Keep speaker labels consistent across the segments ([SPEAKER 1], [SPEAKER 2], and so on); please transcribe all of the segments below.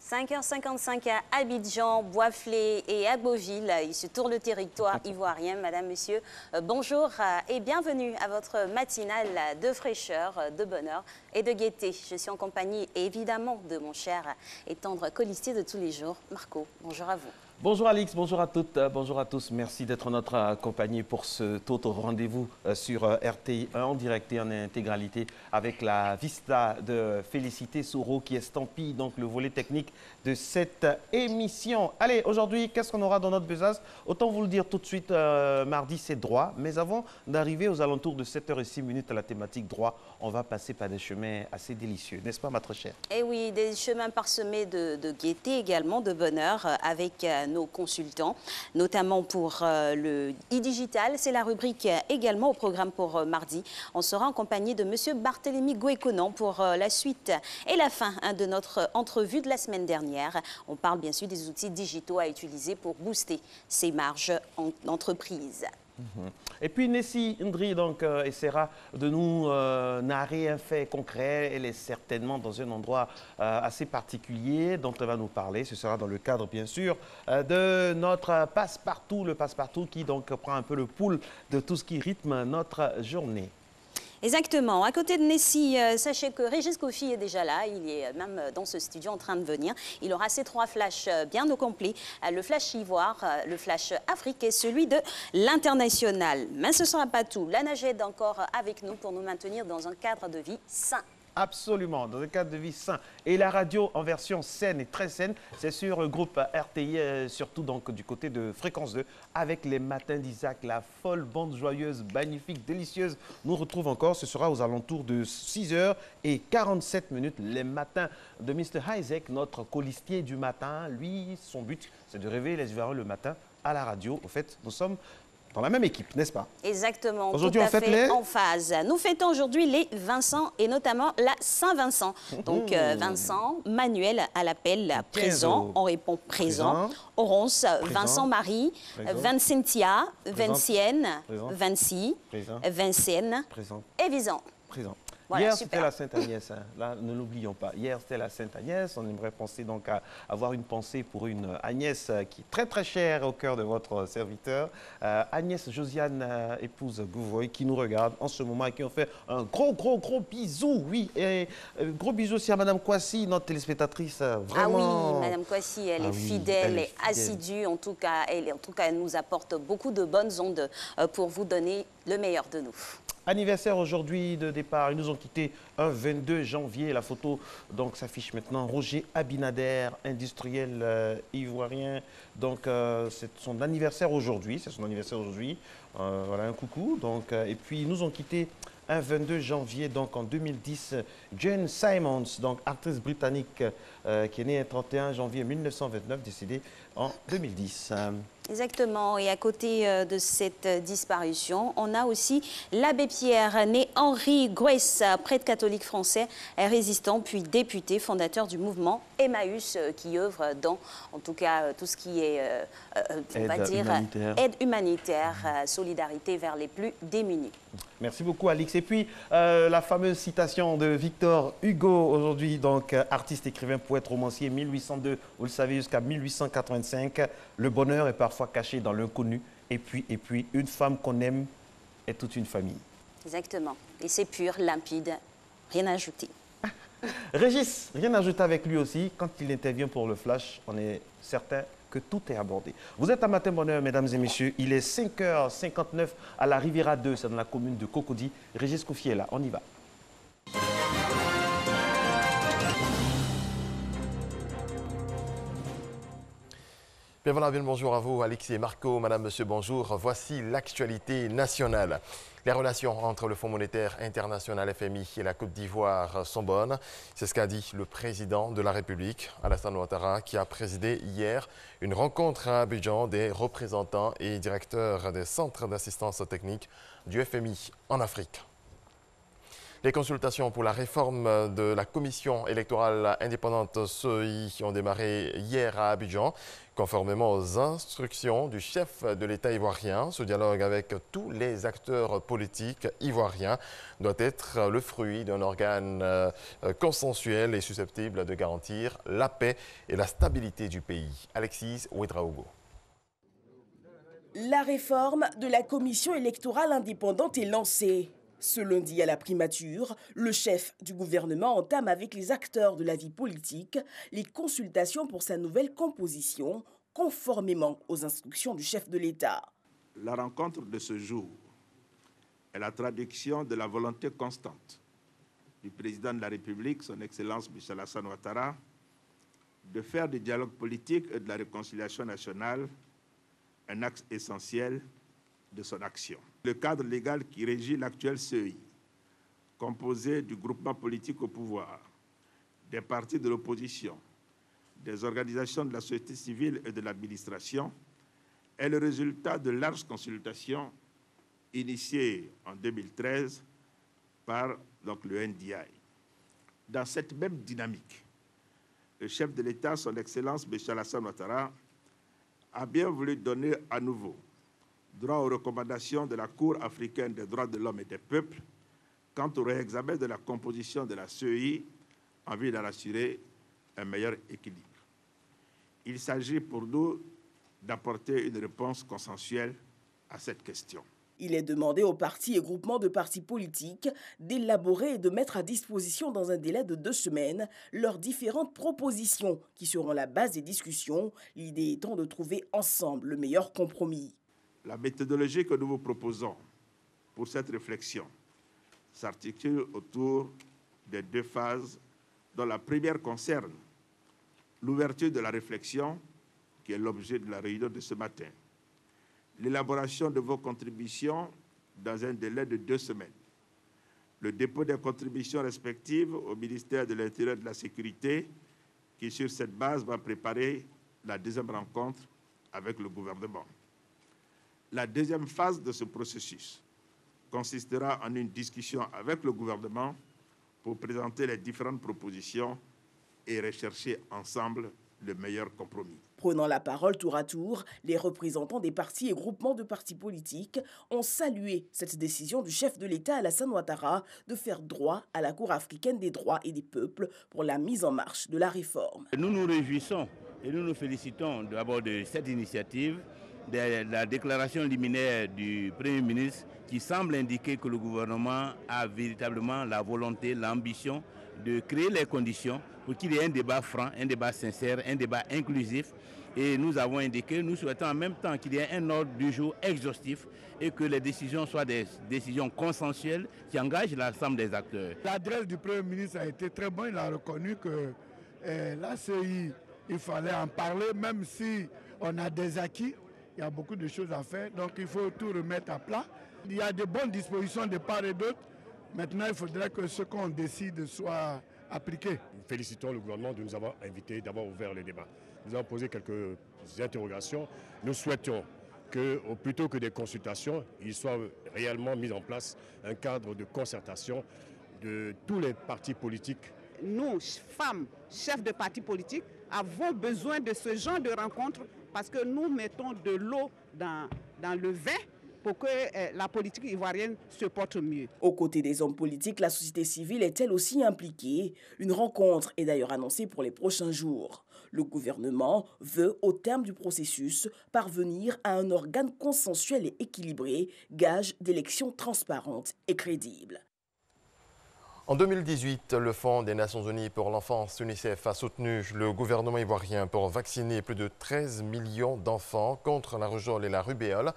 [SPEAKER 1] 5h55 à Abidjan, Boisflé et à Beauville. Ici sur le territoire ivoirien. Madame, monsieur, bonjour et bienvenue à votre matinale de fraîcheur, de bonheur et de gaieté. Je suis en compagnie évidemment de mon cher et tendre colistier de tous les jours, Marco. Bonjour à vous.
[SPEAKER 2] Bonjour Alix, bonjour à toutes, bonjour à tous. Merci d'être notre compagnie pour cet autre rendez-vous sur RTI 1 en direct et en intégralité avec la vista de Félicité Soro qui estampille donc le volet technique de cette émission. Allez, aujourd'hui, qu'est-ce qu'on aura dans notre besace? Autant vous le dire tout de suite, mardi c'est droit, mais avant d'arriver aux alentours de 7h06 à la thématique droit, on va passer par des chemins assez délicieux, n'est-ce pas ma très chère?
[SPEAKER 1] Eh oui, des chemins parsemés de gaieté également, de bonheur avec nos consultants, notamment pour le e-digital. C'est la rubrique également au programme pour mardi. On sera en compagnie de M. Barthélémy Gouéconan pour la suite et la fin de notre entrevue de la semaine dernière. On parle bien sûr des outils digitaux à utiliser pour booster ses marges en entreprise.
[SPEAKER 2] Et puis Nessie Ndri donc, essaiera de nous narrer un fait concret. Elle est certainement dans un endroit assez particulier dont elle va nous parler. Ce sera dans le cadre bien sûr de notre passe-partout, le passe-partout qui donc prend un peu le pouls de tout ce qui rythme notre journée.
[SPEAKER 1] Exactement. À côté de Nessie, sachez que Régis Kofi est déjà là. Il est même dans ce studio en train de venir. Il aura ses 3 flashs bien au complet. Le flash ivoire, le flash Afrique et celui de l'international. Mais ce ne sera pas tout. La Naged encore avec nous pour nous maintenir dans un cadre de vie sain.
[SPEAKER 2] Absolument, dans un cadre de vie sain. Et la radio en version saine et très saine, c'est sur le groupe RTI, surtout donc du côté de Fréquence 2, avec les matins d'Isaac, la folle bande joyeuse, magnifique, délicieuse. Nous retrouve encore, ce sera aux alentours de 6h47, les matins de Mr. Isaac, notre colistier du matin. Lui, son but, c'est de réveiller les Ivoiriens le matin à la radio. Au fait, nous sommes dans la même équipe, n'est-ce pas?
[SPEAKER 1] Exactement, tout à fait en phase. Nous fêtons aujourd'hui les Vincent et notamment la Saint-Vincent. Donc Vincent, Manuel à l'appel présent, on répond présent. Oronce, Vincent-Marie, Vincentia, Vincienne, Vinci, Vincennes et Visan.
[SPEAKER 2] Présent.
[SPEAKER 1] Voilà,
[SPEAKER 2] hier, c'était la Sainte-Agnès. Hein. Là, ne l'oublions pas. Hier, c'était la Sainte-Agnès. On aimerait penser donc à avoir une pensée pour une Agnès qui est très, très chère au cœur de votre serviteur. Agnès Josiane, épouse Gouvoy, qui nous regarde en ce moment et qui ont fait un gros bisou. Oui, et gros bisou aussi à Madame Kouassi, notre téléspectatrice. Vraiment...
[SPEAKER 1] Ah oui, Madame Kouassi, elle est fidèle, elle est assidue. En tout cas, elle nous apporte beaucoup de bonnes ondes pour vous donner le meilleur de nous.
[SPEAKER 2] Anniversaire aujourd'hui de départ, ils nous ont quittés un 22 janvier. La photo donc s'affiche maintenant. Roger Abinader, industriel ivoirien. Donc c'est son anniversaire aujourd'hui. Voilà un coucou. Donc, et puis ils nous ont quittés un 22 janvier, donc en 2010, Jane Simons, donc actrice britannique qui est née le 31 janvier 1929, décédée en 2010.
[SPEAKER 1] Exactement. Et à côté de cette disparition, on a aussi l'abbé Pierre, né Henri Gouès, prêtre catholique français, résistant puis député, fondateur du mouvement Emmaüs, qui œuvre dans, en tout cas, tout ce qui est, aide humanitaire, solidarité vers les plus démunis.
[SPEAKER 2] Merci beaucoup, Alix. Et puis, la fameuse citation de Victor Hugo, aujourd'hui, donc artiste, écrivain, poète, romancier, 1802, vous le savez, jusqu'à 1885. Le bonheur est parfois caché dans l'inconnu. Et puis, une femme qu'on aime est toute une famille. Exactement.
[SPEAKER 1] Et c'est pur, limpide, rien à ajouter.
[SPEAKER 2] Régis, rien à ajouter avec lui aussi. Quand il intervient pour le flash, on est certain que tout est abordé. Vous êtes à Matin Bonheur, mesdames et messieurs. Il est 5h59 à la Riviera 2, c'est dans la commune de Cocody. Régis Kofi est là, on y va.
[SPEAKER 3] Bien voilà, bien le bonjour à vous, Alexis et Marco, madame, monsieur, bonjour. Voici l'actualité nationale. Les relations entre le Fonds monétaire international FMI et la Côte d'Ivoire sont bonnes. C'est ce qu'a dit le président de la République, Alassane Ouattara, qui a présidé hier une rencontre à Abidjan des représentants et directeurs des centres d'assistance technique du FMI en Afrique. Les consultations pour la réforme de la commission électorale indépendante CEI ont démarré hier à Abidjan. Conformément aux instructions du chef de l'État ivoirien, ce dialogue avec tous les acteurs politiques ivoiriens doit être le fruit d'un organe consensuel et susceptible de garantir la paix et la stabilité du pays. Alexis Ouedraogo.
[SPEAKER 4] La réforme de la commission électorale indépendante est lancée. Ce lundi à la primature, le chef du gouvernement entame avec les acteurs de la vie politique les consultations pour sa nouvelle composition, conformément aux instructions du chef de l'État.
[SPEAKER 5] La rencontre de ce jour est la traduction de la volonté constante du président de la République, son Excellence Michel Alassane Ouattara, de faire du dialogue politique et de la réconciliation nationale un axe essentiel de son action. Le cadre légal qui régit l'actuel CEI, composé du groupement politique au pouvoir, des partis de l'opposition, des organisations de la société civile et de l'administration, est le résultat de larges consultations initiées en 2013 par le NDI. Dans cette même dynamique, le chef de l'État, son Excellence Michel Alassane Ouattara, a bien voulu donner à nouveau droit aux recommandations de la Cour africaine des droits de l'homme et des peuples quant au réexamen de la composition de la CEI en vue d'en assurer un meilleur équilibre. Il s'agit pour nous d'apporter une réponse consensuelle à cette question.
[SPEAKER 4] Il est demandé aux partis et groupements de partis politiques d'élaborer et de mettre à disposition dans un délai de 2 semaines leurs différentes propositions qui seront la base des discussions, l'idée étant de trouver ensemble le meilleur compromis.
[SPEAKER 5] La méthodologie que nous vous proposons pour cette réflexion s'articule autour des 2 phases dont la première concerne l'ouverture de la réflexion, qui est l'objet de la réunion de ce matin, l'élaboration de vos contributions dans un délai de 2 semaines, le dépôt des contributions respectives au ministère de l'Intérieur et de la Sécurité, qui sur cette base va préparer la deuxième rencontre avec le gouvernement. La deuxième phase de ce processus consistera en une discussion avec le gouvernement pour présenter les différentes propositions et rechercher ensemble le meilleur compromis.
[SPEAKER 4] Prenant la parole tour à tour, les représentants des partis et groupements de partis politiques ont salué cette décision du chef de l'État Alassane Ouattara de faire droit à la Cour africaine des droits et des peuples pour la mise en marche de la réforme.
[SPEAKER 6] Nous nous réjouissons et nous nous félicitons d'abord de cette initiative, de la déclaration liminaire du Premier ministre qui semble indiquer que le gouvernement a véritablement la volonté, l'ambition de créer les conditions pour qu'il y ait un débat franc, un débat sincère, un débat inclusif. Et nous avons indiqué, nous souhaitons en même temps qu'il y ait un ordre du jour exhaustif et que les décisions soient des décisions consensuelles qui engagent l'ensemble des acteurs.
[SPEAKER 7] L'adresse du Premier ministre a été très bonne. Il a reconnu que la CEI, il fallait en parler, même si on a des acquis. Il y a beaucoup de choses à faire, donc il faut tout remettre à plat. Il y a de bonnes dispositions de part et d'autre. Maintenant, il faudrait que ce qu'on décide soit appliqué.
[SPEAKER 8] Nous félicitons le gouvernement de nous avoir invités, d'avoir ouvert le débat. Nous avons posé quelques interrogations. Nous souhaitons que, plutôt que des consultations, il soit réellement mis en place un cadre de concertation de tous les partis politiques.
[SPEAKER 9] Nous, femmes, chefs de partis politiques, avons besoin de ce genre de rencontres parce que nous mettons de l'eau dans le vin pour que la politique ivoirienne se porte mieux.
[SPEAKER 4] Aux côtés des hommes politiques, la société civile est elle aussi impliquée. Une rencontre est d'ailleurs annoncée pour les prochains jours. Le gouvernement veut, au terme du processus, parvenir à un organe consensuel et équilibré, gage d'élections transparentes et crédibles.
[SPEAKER 3] En 2018, le Fonds des Nations Unies pour l'enfance, UNICEF, a soutenu le gouvernement ivoirien pour vacciner plus de 13 millions d'enfants contre la rougeole et la rubéole.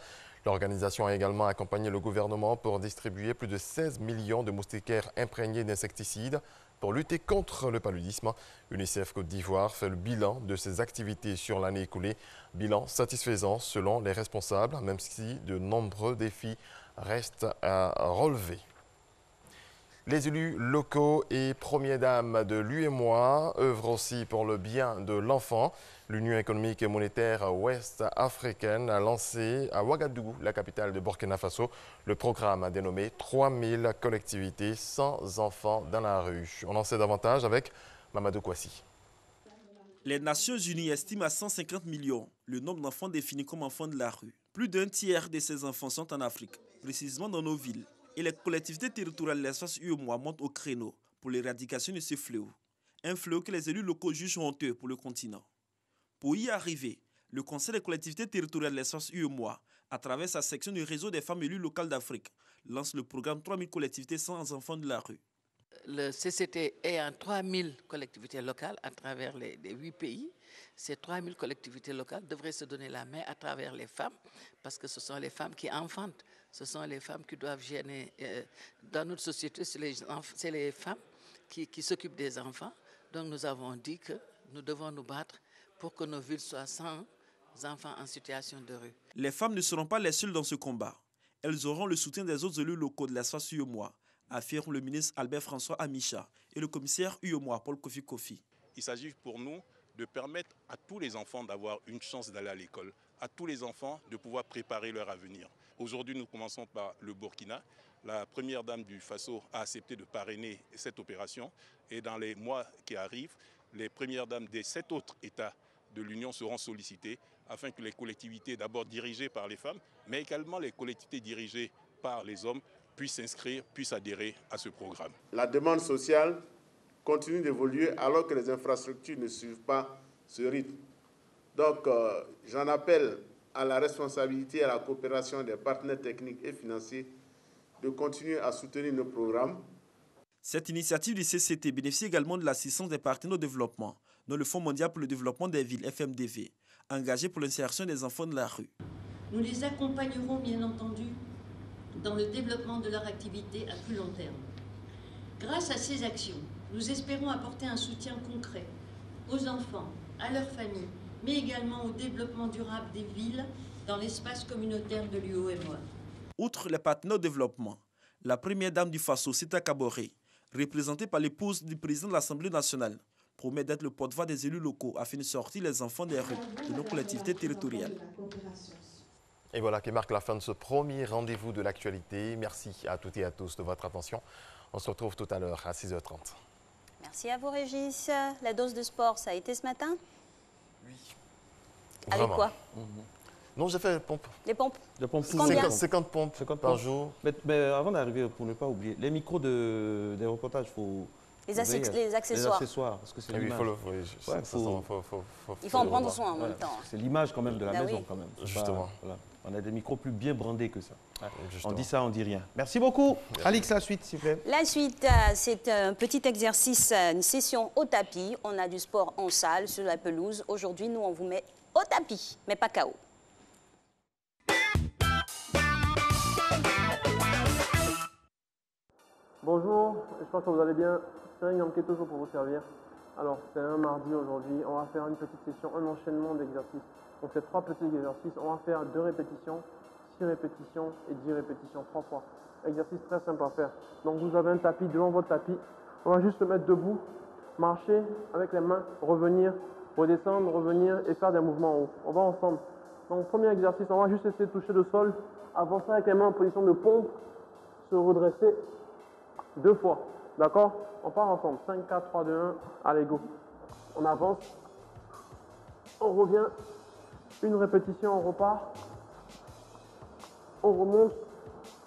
[SPEAKER 3] L'organisation a également accompagné le gouvernement pour distribuer plus de 16 millions de moustiquaires imprégnés d'insecticides pour lutter contre le paludisme. UNICEF Côte d'Ivoire fait le bilan de ses activités sur l'année écoulée. Bilan satisfaisant selon les responsables, même si de nombreux défis restent à relever. Les élus locaux et premières dames de l'UEMOA œuvrent aussi pour le bien de l'enfant. L'Union économique et monétaire ouest-africaine a lancé à Ouagadougou, la capitale de Burkina Faso, le programme dénommé 3000 collectivités sans enfants dans la rue. On en sait davantage avec Mamadou Kouassi.
[SPEAKER 10] Les Nations Unies estiment à 150 millions le nombre d'enfants définis comme enfants de la rue. Plus d'un tiers de ces enfants sont en Afrique, précisément dans nos villes. Et les collectivités territoriales de l'espace UEMOA montent au créneau pour l'éradication de ce fléau. Un fléau que les élus locaux jugent honteux pour le continent. Pour y arriver, le Conseil des collectivités territoriales de l'espace UEMOA, à travers sa section du réseau des femmes élues locales d'Afrique, lance le programme 3000 collectivités sans enfants de la rue.
[SPEAKER 11] Le CCT est en 3000 collectivités locales à travers les 8 pays. Ces 3000 collectivités locales devraient se donner la main à travers les femmes, parce que ce sont les femmes qui enfantent, ce sont les femmes qui doivent gêner. Dans notre société, c'est les femmes qui s'occupent des enfants. Donc nous avons dit que nous devons nous battre pour que nos villes soient sans enfants en situation de rue.
[SPEAKER 10] Les femmes ne seront pas les seules dans ce combat. Elles auront le soutien des autres élus locaux de l'espace UEMOA, affirme le ministre Albert François Amicha et le commissaire UEMOA Paul Kofi Kofi.
[SPEAKER 12] Il s'agit pour nous de permettre à tous les enfants d'avoir une chance d'aller à l'école, à tous les enfants de pouvoir préparer leur avenir. Aujourd'hui, nous commençons par le Burkina. La première dame du Faso a accepté de parrainer cette opération et dans les mois qui arrivent, les premières dames des 7 autres États de l'Union seront sollicitées afin que les collectivités d'abord dirigées par les femmes, mais également les collectivités dirigées par les hommes puissent s'inscrire, puissent adhérer à ce programme.
[SPEAKER 5] La demande sociale continue d'évoluer alors que les infrastructures ne suivent pas ce rythme. Donc, j'en appelle à la responsabilité et à la coopération des partenaires techniques et financiers de continuer à soutenir nos programmes.
[SPEAKER 10] Cette initiative du CCT bénéficie également de l'assistance des partenaires au développement, dont le Fonds mondial pour le développement des villes, FMDV, engagé pour l'insertion des enfants de la rue.
[SPEAKER 13] Nous les accompagnerons, bien entendu, dans le développement de leur activité à plus long terme. Grâce à ces actions, nous espérons apporter un soutien concret aux enfants, à leurs familles, mais également au développement durable des villes dans l'espace communautaire de l'UEMOA.
[SPEAKER 10] Outre les partenaires au développement, la première dame du Faso, Sita Kaboré, représentée par l'épouse du président de l'Assemblée nationale, promet d'être le porte-voix des élus locaux afin de sortir les enfants des rues de nos collectivités territoriales.
[SPEAKER 3] Et voilà qui marque la fin de ce premier rendez-vous de l'actualité. Merci à toutes et à tous de votre attention. On se retrouve tout à l'heure à 6h30.
[SPEAKER 1] Merci à vous, Régis. La dose de sport, ça a été ce matin?
[SPEAKER 3] Oui.
[SPEAKER 1] Avec quoi?
[SPEAKER 3] Non, j'ai fait les pompes.
[SPEAKER 1] Les pompes?
[SPEAKER 2] Les pompes.
[SPEAKER 3] 50 pompes par jour.
[SPEAKER 2] Mais avant d'arriver, pour ne pas oublier, les micros des reportages, il faut...
[SPEAKER 1] Les accessoires.
[SPEAKER 2] Les accessoires, parce que c'est l'image.
[SPEAKER 1] Il faut en prendre soin en même temps.
[SPEAKER 2] C'est l'image quand même de la maison,
[SPEAKER 1] oui.
[SPEAKER 2] quand même.
[SPEAKER 3] Justement.
[SPEAKER 2] Pas, voilà. On a des micros plus bien brandés que ça.
[SPEAKER 3] Justement.
[SPEAKER 2] On dit ça, on dit rien. Merci beaucoup. Merci. Alix, la suite, s'il vous plaît.
[SPEAKER 1] La suite, c'est un petit exercice, une session au tapis. On a du sport en salle, sur la pelouse. Aujourd'hui, nous, on vous met au tapis, mais pas KO.
[SPEAKER 14] Bonjour, j'espère que vous allez bien. C'est un homme qui est toujours pour vous servir. Alors, c'est un mardi aujourd'hui. On va faire une petite session, un enchaînement d'exercices. On fait 3 petits exercices. On va faire 2 répétitions, 6 répétitions et 10 répétitions 3 fois. Exercice très simple à faire. Donc, vous avez un tapis devant votre tapis. On va juste se mettre debout, marcher avec les mains, revenir, redescendre, revenir et faire des mouvements en haut. On va ensemble. Donc, premier exercice, on va juste essayer de toucher le sol, avancer avec les mains en position de pompe, se redresser 2 fois. D'accord? On part ensemble. 5, 4, 3, 2, 1. Allez, go. On avance. On revient. Une répétition, on repart. On remonte.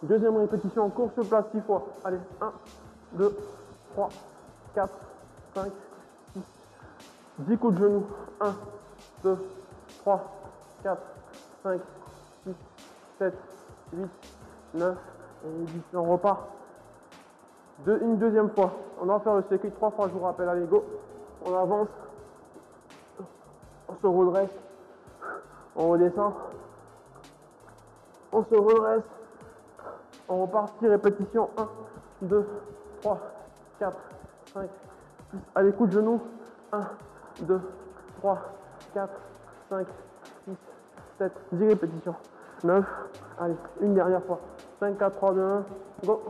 [SPEAKER 14] Deuxième répétition, on court sur place 6 fois. Allez, 1, 2, 3, 4, 5, 6. 10 coups de genoux. 1, 2, 3, 4, 5, 6, 7, 8, 9 et 10. On repart. Une deuxième fois. On va faire le circuit 3 fois, je vous rappelle. Allez, go. On avance. On se redresse. On redescend. On se redresse. On repart. 6 répétitions. 1, 2, 3, 4, 5, 6. Allez, coup de genou. 1, 2, 3, 4, 5, 6, 7, 10 répétitions. 9. Allez, une dernière fois. 5, 4, 3, 2, 1. Go.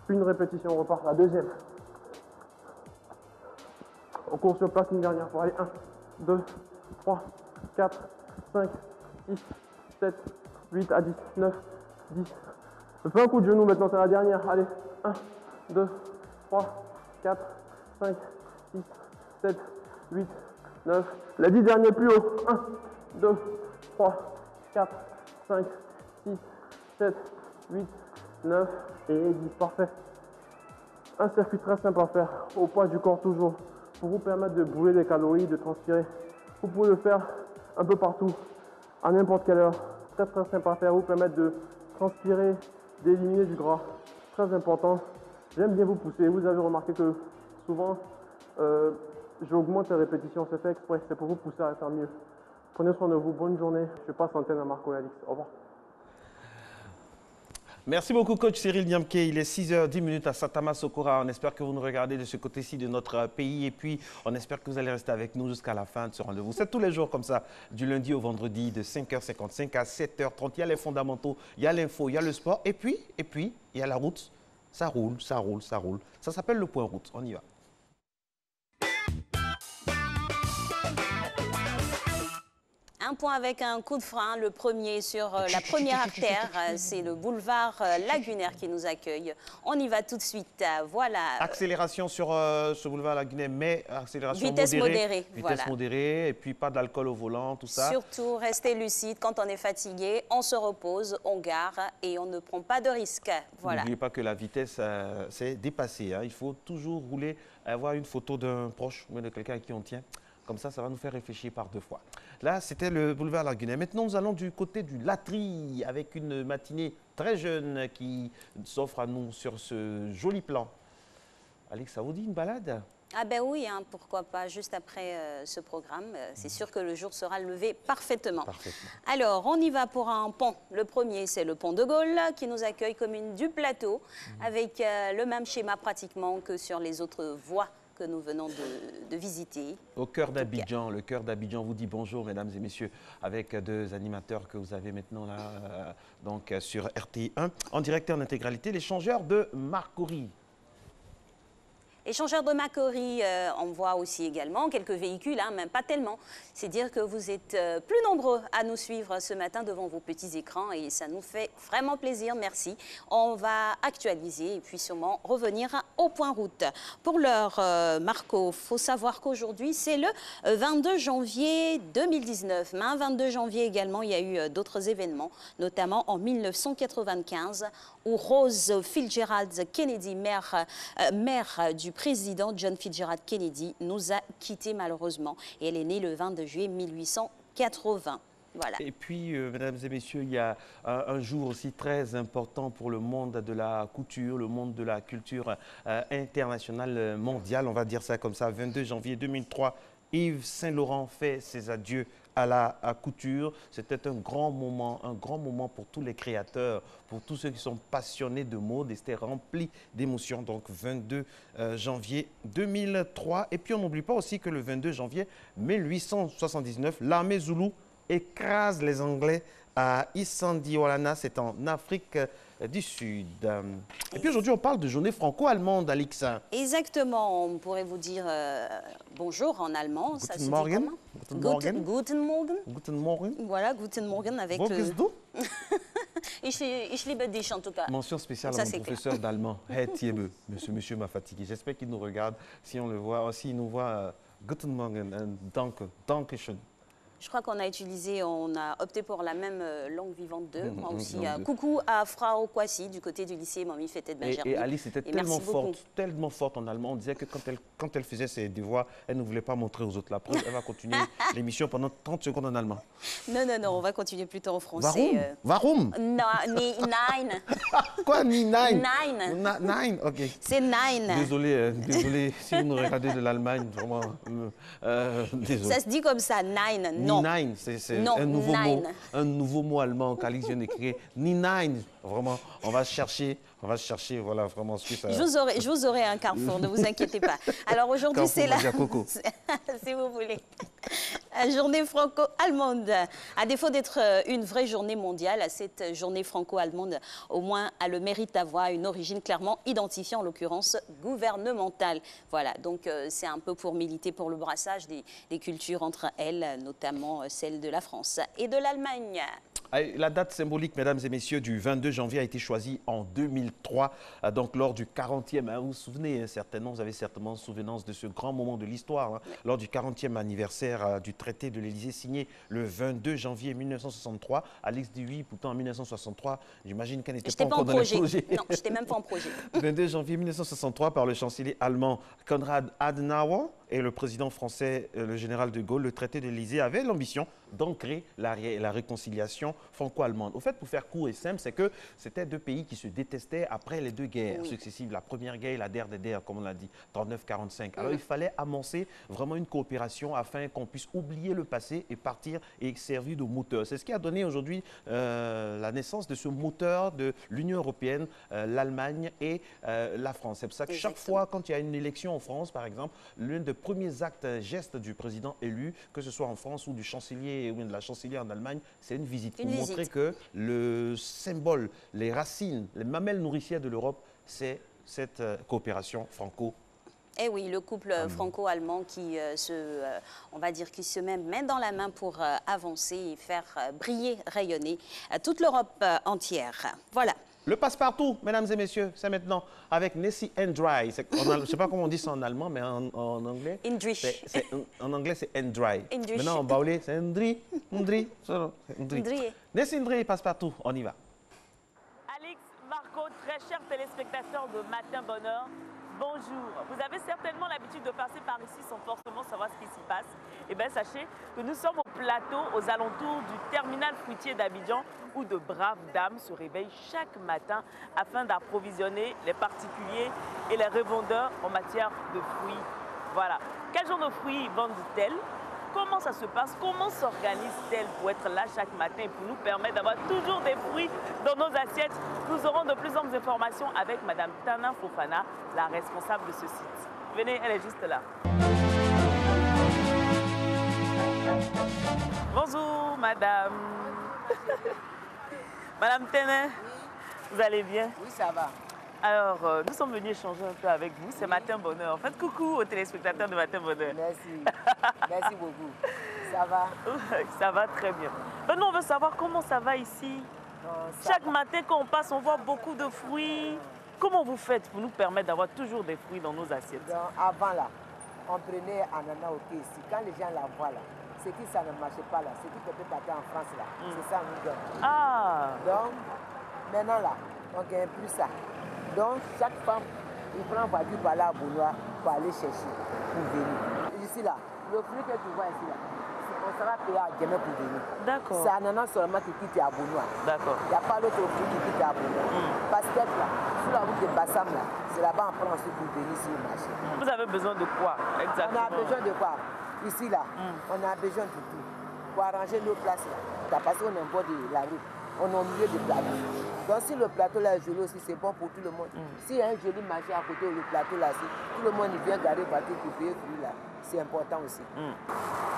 [SPEAKER 14] Une répétition, on repart. La deuxième. On court sur place une dernière fois. Allez, 1, 2, 3, 4, 5, 6, 7, 8 à 10, 9, 10. Fais un coup de genou maintenant, c'est la dernière. Allez, 1, 2, 3, 4, 5, 6, 7, 8, 9. Les 10 derniers plus haut. 1, 2, 3, 4, 5, 6, 7, 8, 9 et 10. Parfait. Un circuit très simple à faire, au poids du corps toujours, pour vous permettre de brûler des calories, de transpirer. Vous pouvez le faire un peu partout, à n'importe quelle heure. Très très simple à faire, vous permettre de transpirer, d'éliminer du gras. Très important. J'aime bien vous pousser. Vous avez remarqué que souvent, j'augmente les répétitions. C'est fait exprès, c'est pour vous pousser à faire mieux. Prenez soin de vous. Bonne journée. Je passe l'antenne à Marco et Alix. Au revoir.
[SPEAKER 2] Merci beaucoup, coach Cyril Niamke. Il est 6h10 à Santama-Sokora. On espère que vous nous regardez de ce côté-ci de notre pays. Et puis, on espère que vous allez rester avec nous jusqu'à la fin de ce rendez-vous. C'est tous les jours comme ça, du lundi au vendredi, de 5h55 à 7h30. Il y a les fondamentaux, il y a l'info, il y a le sport. Et puis, il y a la route. Ça roule, ça roule, ça roule. Ça s'appelle le point route. On y va.
[SPEAKER 1] Un point avec un coup de frein, le premier sur la première artère, c'est le boulevard Lagunaire qui nous accueille. On y va tout de suite, voilà.
[SPEAKER 2] Accélération sur ce boulevard Lagunaire, mais accélération
[SPEAKER 1] modérée.
[SPEAKER 2] Vitesse
[SPEAKER 1] voilà.
[SPEAKER 2] modérée, et puis pas d'alcool au volant, tout ça.
[SPEAKER 1] Surtout, restez lucide, quand on est fatigué, on se repose, on gare et on ne prend pas de risques. Voilà.
[SPEAKER 2] N'oubliez pas que la vitesse, c'est dépassé. Hein. Il faut toujours rouler, avoir une photo d'un proche ou de quelqu'un à qui on tient. Comme ça va nous faire réfléchir par deux fois. Là, c'était le boulevard Lagunaire. Maintenant, nous allons du côté du Latry avec une matinée très jeune qui s'offre à nous sur ce joli plan. Alex, ça vous dit une balade?
[SPEAKER 1] Ah ben oui, hein, pourquoi pas, juste après ce programme. C'est sûr que le jour sera levé parfaitement. Alors, on y va pour un pont. Le premier, c'est le pont de Gaulle qui nous accueille commune du Plateau avec le même schéma pratiquement que sur les autres voies que nous venons de visiter.
[SPEAKER 2] Au cœur d'Abidjan, le cœur d'Abidjan vous dit bonjour, mesdames et messieurs, avec deux animateurs que vous avez maintenant là, donc sur RTI1, en direct et en intégralité, l'échangeur de Marcory.
[SPEAKER 1] Échangeur de Marcory, on voit aussi également quelques véhicules, hein, même pas tellement. C'est dire que vous êtes plus nombreux à nous suivre ce matin devant vos petits écrans et ça nous fait vraiment plaisir, merci. On va actualiser et puis sûrement revenir au point route. Pour l'heure, Marco, il faut savoir qu'aujourd'hui, c'est le 22 janvier 2019. Mais un 22 janvier également, il y a eu d'autres événements, notamment en 1995, où Rose Fitzgerald Kennedy, mère du président John Fitzgerald Kennedy, nous a quittés malheureusement. Et elle est née le 22 juillet 1880. Voilà.
[SPEAKER 2] Et puis, mesdames et messieurs, il y a un jour aussi très important pour le monde de la couture, le monde de la culture internationale, mondiale, on va dire ça comme ça, 22 janvier 2003, Yves Saint-Laurent fait ses adieux à la couture. C'était un grand moment pour tous les créateurs, pour tous ceux qui sont passionnés de mode et c'était rempli d'émotions. Donc 22 janvier 2003. Et puis on n'oublie pas aussi que le 22 janvier 1879, l'armée Zoulou écrase les Anglais à Issandiolana, c'est en Afrique du Sud. Et puis aujourd'hui, on parle de journée franco-allemande, Alexa.
[SPEAKER 1] Exactement, on pourrait vous dire bonjour en allemand.
[SPEAKER 2] Guten
[SPEAKER 1] Ça se dit
[SPEAKER 2] Morgen.
[SPEAKER 1] comment? Guten Morgen.
[SPEAKER 2] Guten Morgen.
[SPEAKER 1] Voilà, Guten Morgen avec
[SPEAKER 2] Wo bist du?
[SPEAKER 1] Ich liebe dich en tout cas.
[SPEAKER 2] Mention spéciale
[SPEAKER 1] Ça,
[SPEAKER 2] à mon
[SPEAKER 1] c'est
[SPEAKER 2] professeur d'allemand. Hey Thiebe, monsieur m'a fatigué. J'espère qu'il nous regarde. Si on le voit, s'il nous voit, Guten Morgen, danke, danke schön.
[SPEAKER 1] Je crois qu'on a utilisé, on a opté pour la même langue vivante d'eux. Moi aussi, coucou à Frau Kwasi du côté du lycée Mamie Fête de Benjamin.
[SPEAKER 2] Et Alice était tellement forte en allemand. On disait que quand elle faisait ses devoirs, elle ne voulait pas montrer aux autres. La preuve, elle va continuer l'émission pendant 30 secondes en allemand.
[SPEAKER 1] Non, on va continuer plutôt en français.
[SPEAKER 2] Warum?
[SPEAKER 1] Nein.
[SPEAKER 2] Quoi, nein?
[SPEAKER 1] Nein.
[SPEAKER 2] Ok.
[SPEAKER 1] C'est nein.
[SPEAKER 2] Désolé si vous nous regardez de l'Allemagne, vraiment. Désolé.
[SPEAKER 1] Ça se dit comme ça, nein. Non.
[SPEAKER 2] Nein, c'est un nouveau mot allemand qu'Alice vient d'écrire. Nein, vraiment, on va chercher, voilà, vraiment ce que ça...
[SPEAKER 1] Je vous aurai un carrefour, ne vous inquiétez pas. Alors aujourd'hui, c'est la... si vous voulez. La journée franco-allemande. À défaut d'être une vraie journée mondiale, cette journée franco-allemande, au moins, a le mérite d'avoir une origine clairement identifiée, en l'occurrence gouvernementale. Voilà, donc c'est un peu pour militer pour le brassage des cultures entre elles, notamment celle de la France et de l'Allemagne.
[SPEAKER 2] La date symbolique, mesdames et messieurs, du 22 janvier a été choisie en 2003, donc lors du 40e, vous vous souvenez certainement, vous avez certainement souvenance de ce grand moment de l'histoire, lors du 40e anniversaire du traité de l'Élysée signé le 22 janvier 1963. Alix dit oui, pourtant en 1963, j'imagine qu'elle n'était pas encore dans les projets.
[SPEAKER 1] Non, je n'étais même pas en projet.
[SPEAKER 2] 22 janvier 1963 par le chancelier allemand Konrad Adenauer et le président français, le général de Gaulle, le traité de l'Élysée avait l'ambition d'ancrer la réconciliation franco-allemande. Au fait, pour faire court et simple, c'est que c'était deux pays qui se détestaient après les deux guerres successives, la première guerre et la der des der, comme on l'a dit, 39-45. Alors il fallait amorcer vraiment une coopération afin qu'on puisse oublier le passé et partir et servir de moteur. C'est ce qui a donné aujourd'hui la naissance de ce moteur de l'Union européenne, l'Allemagne et la France. C'est pour ça que chaque fois, quand il y a une élection en France, par exemple, l'un des premiers actes, gestes du président élu, que ce soit en France ou du chancelier ou de la chancelière en Allemagne, c'est une visite pour montrer que le symbole, les racines, les mamelles nourricières de l'Europe, c'est cette coopération franco-allemande.
[SPEAKER 1] Eh oui, le couple franco-allemand qui on va dire, qui se met main dans la main pour avancer et faire briller, rayonner toute l'Europe entière. Voilà.
[SPEAKER 2] Le passe-partout, mesdames et messieurs, c'est maintenant avec Nessie Endry. Je ne sais pas comment on dit ça en allemand, mais en anglais...
[SPEAKER 1] Endrich.
[SPEAKER 2] En anglais, c'est Endry. Maintenant, en baoulé, c'est Endry. Nessie Endry, passe-partout, on y va.
[SPEAKER 15] Alix, Marco, très chers téléspectateurs de Matin Bonheur, bonjour. Vous avez certainement l'habitude de passer par ici sans forcément savoir ce qui s'y passe. Eh bien, sachez que nous sommes au plateau, aux alentours du terminal fruitier d'Abidjan, où de braves dames se réveillent chaque matin afin d'approvisionner les particuliers et les revendeurs en matière de fruits. Voilà. Quel genre de fruits vendent-elles? Comment ça se passe? Comment s'organise-t-elle pour être là chaque matin et pour nous permettre d'avoir toujours des fruits dans nos assiettes? Nous aurons de plus amples informations avec Madame Tana Fofana, la responsable de ce site. Venez, elle est juste là. Bonjour, Madame. Madame Tana, vous allez bien?
[SPEAKER 16] Oui, ça va.
[SPEAKER 15] Alors, nous sommes venus échanger un peu avec vous. C'est Matin Bonheur. Faites coucou aux téléspectateurs de Matin Bonheur.
[SPEAKER 16] Merci. Merci beaucoup. Ça va?
[SPEAKER 15] Ça va très bien. Maintenant, on veut savoir comment ça va ici. Chaque matin, quand on passe, on voit beaucoup de fruits. Comment vous faites pour nous permettre d'avoir toujours des fruits dans nos assiettes?
[SPEAKER 16] Donc, avant, là, on prenait ananas au thé ici. Quand les gens la voient, là, c'est que ça ne marchait pas, là. C'est qui peut partir en France, là. C'est ça, nous donne.
[SPEAKER 15] Ah!
[SPEAKER 16] Donc, maintenant, là, on ne gagne plus ça. Donc, chaque femme, il prend une voiture pour aller à Boulois pour aller chercher, pour venir. Ici, là, le fruit que tu vois ici, là, on sera payé à Djemé pour venir.
[SPEAKER 15] D'accord.
[SPEAKER 16] C'est ananas seulement qui quitte à Boulois.
[SPEAKER 15] D'accord.
[SPEAKER 16] Il n'y a pas d'autre fruit qui quitte à Boulois. Pastèque, là, sur la route de Bassam, là, c'est là-bas on prend ensuite pour venir sur le marché.
[SPEAKER 15] Vous avez besoin de quoi exactement?
[SPEAKER 16] On a besoin de quoi? Ici, là, on a besoin de tout. Pour arranger nos places, là, parce qu'on est en bord de la route. On est au milieu du plateau. Donc si le plateau là est joli aussi, c'est bon pour tout le monde. S'il y a un joli marché à côté du plateau là, tout le monde vient garder voiture pour payer fruits là. C'est important aussi.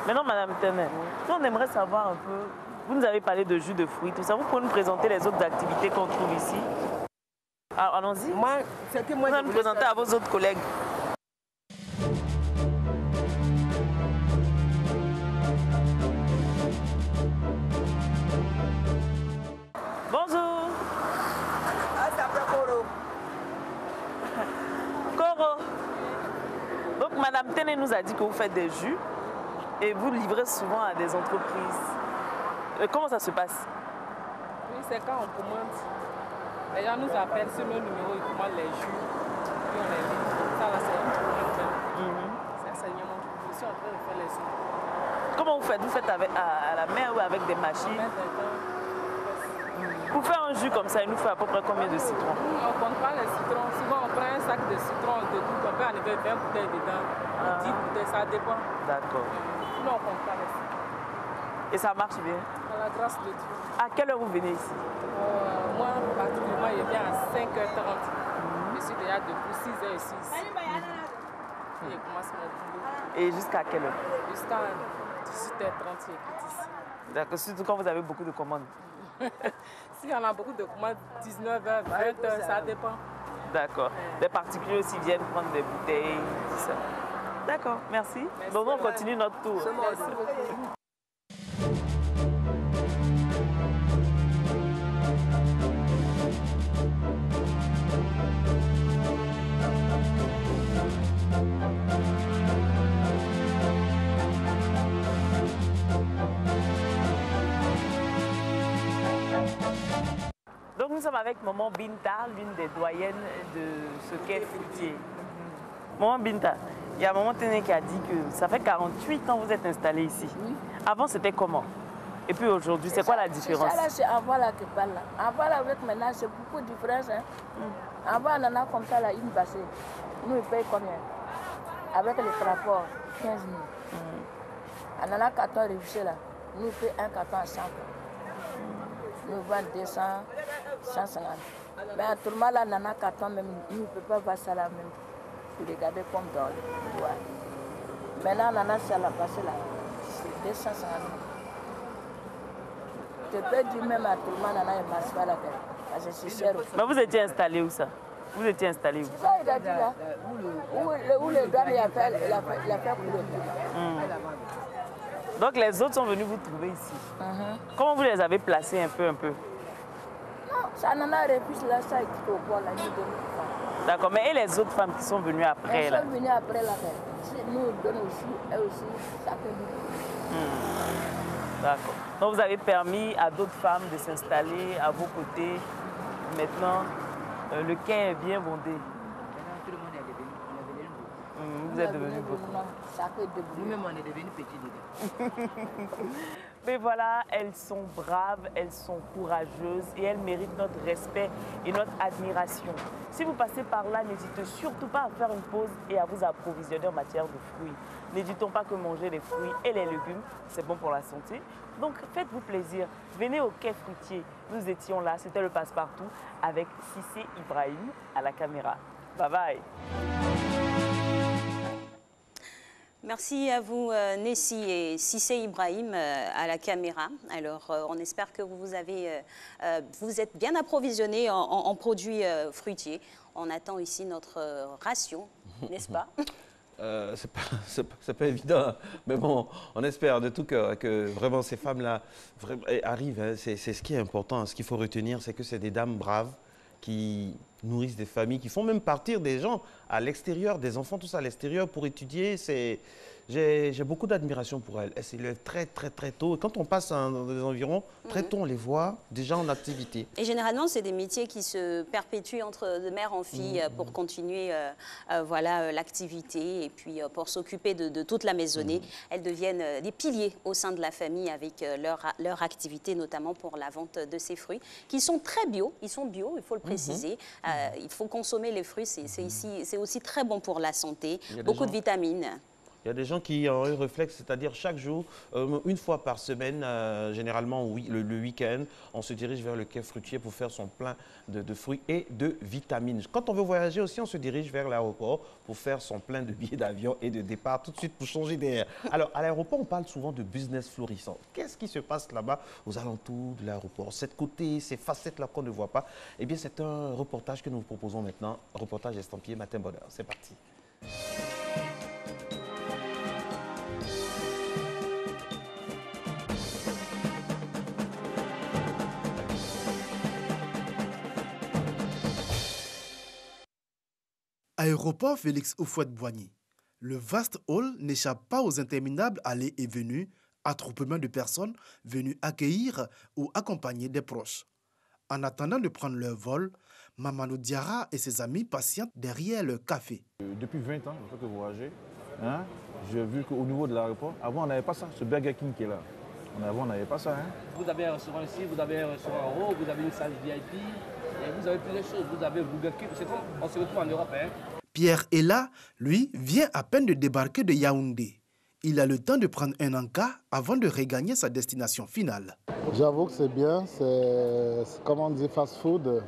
[SPEAKER 15] Maintenant, Madame Tenet, on aimerait savoir un peu, vous nous avez parlé de jus de fruits, tout ça. Vous pouvez nous présenter les autres activités qu'on trouve ici? Alors, allons-y.
[SPEAKER 16] Moi, c'est que moi,
[SPEAKER 15] vous allez nous présenter à vos autres collègues. Bonjour.
[SPEAKER 16] Ah, ça s'appelle Koro.
[SPEAKER 15] Koro. Donc, Madame Tenet nous a dit que vous faites des jus et vous livrez souvent à des entreprises. Comment ça se passe?
[SPEAKER 17] Oui, c'est quand on commande. Les gens nous appellent sur nos numéros, ils commandent les jus, puis on les livre. Ça, là, c'est une journée. C'est enseignement. Je suis en train de faire les jus.
[SPEAKER 15] Comment vous faites? Vous faites avec, à la main ou avec des machines? Pour faire un jus comme ça, il nous faut à peu près combien de citrons?
[SPEAKER 17] On ne compte pas les citrons. Souvent, on prend un sac de citrons, de tout, on peut enlever 20 bouteilles dedans, 10 bouteilles, ça dépend.
[SPEAKER 15] D'accord.
[SPEAKER 17] Sinon, on ne compte pas les citrons.
[SPEAKER 15] Et ça marche bien?
[SPEAKER 17] Par la grâce de Dieu.
[SPEAKER 15] À quelle heure vous venez ici?
[SPEAKER 17] Moi, particulièrement, je viens à 5h30. Je suis déjà debout 6h06. Et je commence mon boulot.
[SPEAKER 15] Et jusqu'à quelle heure?
[SPEAKER 17] Jusqu'à 18h30, ici.
[SPEAKER 15] D'accord, surtout quand vous avez beaucoup de commandes.
[SPEAKER 17] Si on a beaucoup de commandes, 19h, 20h, ça dépend.
[SPEAKER 15] D'accord. Des particuliers aussi viennent prendre des bouteilles, tout ça. D'accord, merci. Donc on continue notre tour.
[SPEAKER 17] Merci beaucoup.
[SPEAKER 15] Donc nous sommes avec Maman Binta, l'une des doyennes de ce quai fruitier. Maman Binta, il y a Maman Téné qui a dit que ça fait 48 ans que vous êtes installée ici. Oui. Avant c'était comment? Et puis aujourd'hui, c'est quoi la différence?
[SPEAKER 18] C'est avant là que parle là. Avant là avec maintenant, c'est beaucoup de différence. Hein? Avant on en a comme ça là, une bassée. Nous on paye combien? Avec les transports, 15 000. On en a 14 réussis là. Nous on paye un carton à 100. Nous vendons 200, 150. Mais à tout le monde, là, on en a 4 même. Nous ne pouvons pas voir ça là même. Pour regarder comme dans le doigt. Maintenant, on en a ça là, passé là. C'est 250. Je peux dire même à tout le monde, on en a un masque là. Parce que c'est cher.
[SPEAKER 15] Mais vous étiez installé où ça? Vous étiez installé où?
[SPEAKER 18] Ça, il a dit là. Où le douane il a fait couler.
[SPEAKER 15] Donc les autres sont venus vous trouver ici. Comment vous les avez placés un peu?
[SPEAKER 18] Non, ça n'en a repris là, ça est au bois là.
[SPEAKER 15] D'accord, mais et les autres femmes qui sont venues après?
[SPEAKER 18] Elles sont venues après là. Nous donnons aussi, elles aussi, ça peut nous.
[SPEAKER 15] D'accord. Donc vous avez permis à d'autres femmes de s'installer à vos côtés. Maintenant, le quai est bien bondé. Vous êtes devenus beaucoup.
[SPEAKER 18] Nous-mêmes, on est devenus petits.
[SPEAKER 15] Mais voilà, elles sont braves, elles sont courageuses et elles méritent notre respect et notre admiration. Si vous passez par là, n'hésitez surtout pas à faire une pause et à vous approvisionner en matière de fruits. N'hésitons pas que manger les fruits et les légumes, c'est bon pour la santé. Donc faites-vous plaisir, venez au quai fruitier. Nous étions là, c'était le passe-partout avec Cissé Ibrahim à la caméra. Bye bye.
[SPEAKER 1] Merci à vous, Nessi et Cissé Ibrahim à la caméra. Alors, on espère que vous êtes bien approvisionnés en produits fruitiers. On attend ici notre ration, n'est-ce pas?
[SPEAKER 2] C'est pas évident, mais bon, on espère de tout cœur que vraiment ces femmes-là arrivent. Hein. C'est ce qui est important. Ce qu'il faut retenir, c'est que c'est des dames braves qui nourrissent des familles, qui font même partir des gens à l'extérieur, des enfants tous à l'extérieur pour étudier. J'ai beaucoup d'admiration pour elles. Elles se lèvent très tôt. Et quand on passe dans des environs, très tôt, on les voit déjà en activité.
[SPEAKER 1] Et généralement, c'est des métiers qui se perpétuent de mère en fille pour continuer voilà, l'activité et puis pour s'occuper de toute la maisonnée. Elles deviennent des piliers au sein de la famille avec leur activité, notamment pour la vente de ces fruits, qui sont très bio. Ils sont bio, il faut le préciser. Il faut consommer les fruits, c'est aussi très bon pour la santé. Beaucoup de vitamines.
[SPEAKER 2] Il y a des gens qui ont un réflexe, c'est-à-dire chaque jour, une fois par semaine, généralement le week-end, on se dirige vers le quai fruitier pour faire son plein de fruits et de vitamines. Quand on veut voyager aussi, on se dirige vers l'aéroport pour faire son plein de billets d'avion et de départ tout de suite pour changer d'air. Alors, à l'aéroport, on parle souvent de business florissant. Qu'est-ce qui se passe là-bas, aux alentours de l'aéroport? Cette côté, ces facettes-là qu'on ne voit pas, eh bien, c'est un reportage que nous vous proposons maintenant. Un reportage estampillé Matin Bonheur. C'est parti.
[SPEAKER 19] Aéroport Félix Houphouët-Boigny. Le vaste hall n'échappe pas aux interminables allées et venues, attroupements de personnes venues accueillir ou accompagner des proches. En attendant de prendre leur vol, Mamadou Diarra et ses amis patientent derrière leur café.
[SPEAKER 20] Depuis 20 ans, je fais que voyager. Hein? J'ai vu qu'au niveau de l'aéroport, avant on n'avait pas ça, ce Burger King qui est là. Avant on n'avait pas ça. Hein?
[SPEAKER 21] Vous avez un restaurant ici, vous avez un restaurant en haut, vous avez une salle VIP, et vous avez plusieurs choses. Vous avez Burger King, c'est comme on se retrouve en Europe. Hein?
[SPEAKER 19] Pierre Ella, lui, vient à peine de débarquer de Yaoundé. Il a le temps de prendre un encas avant de regagner sa destination finale.
[SPEAKER 6] J'avoue que c'est bien, c'est comme on dit fast food.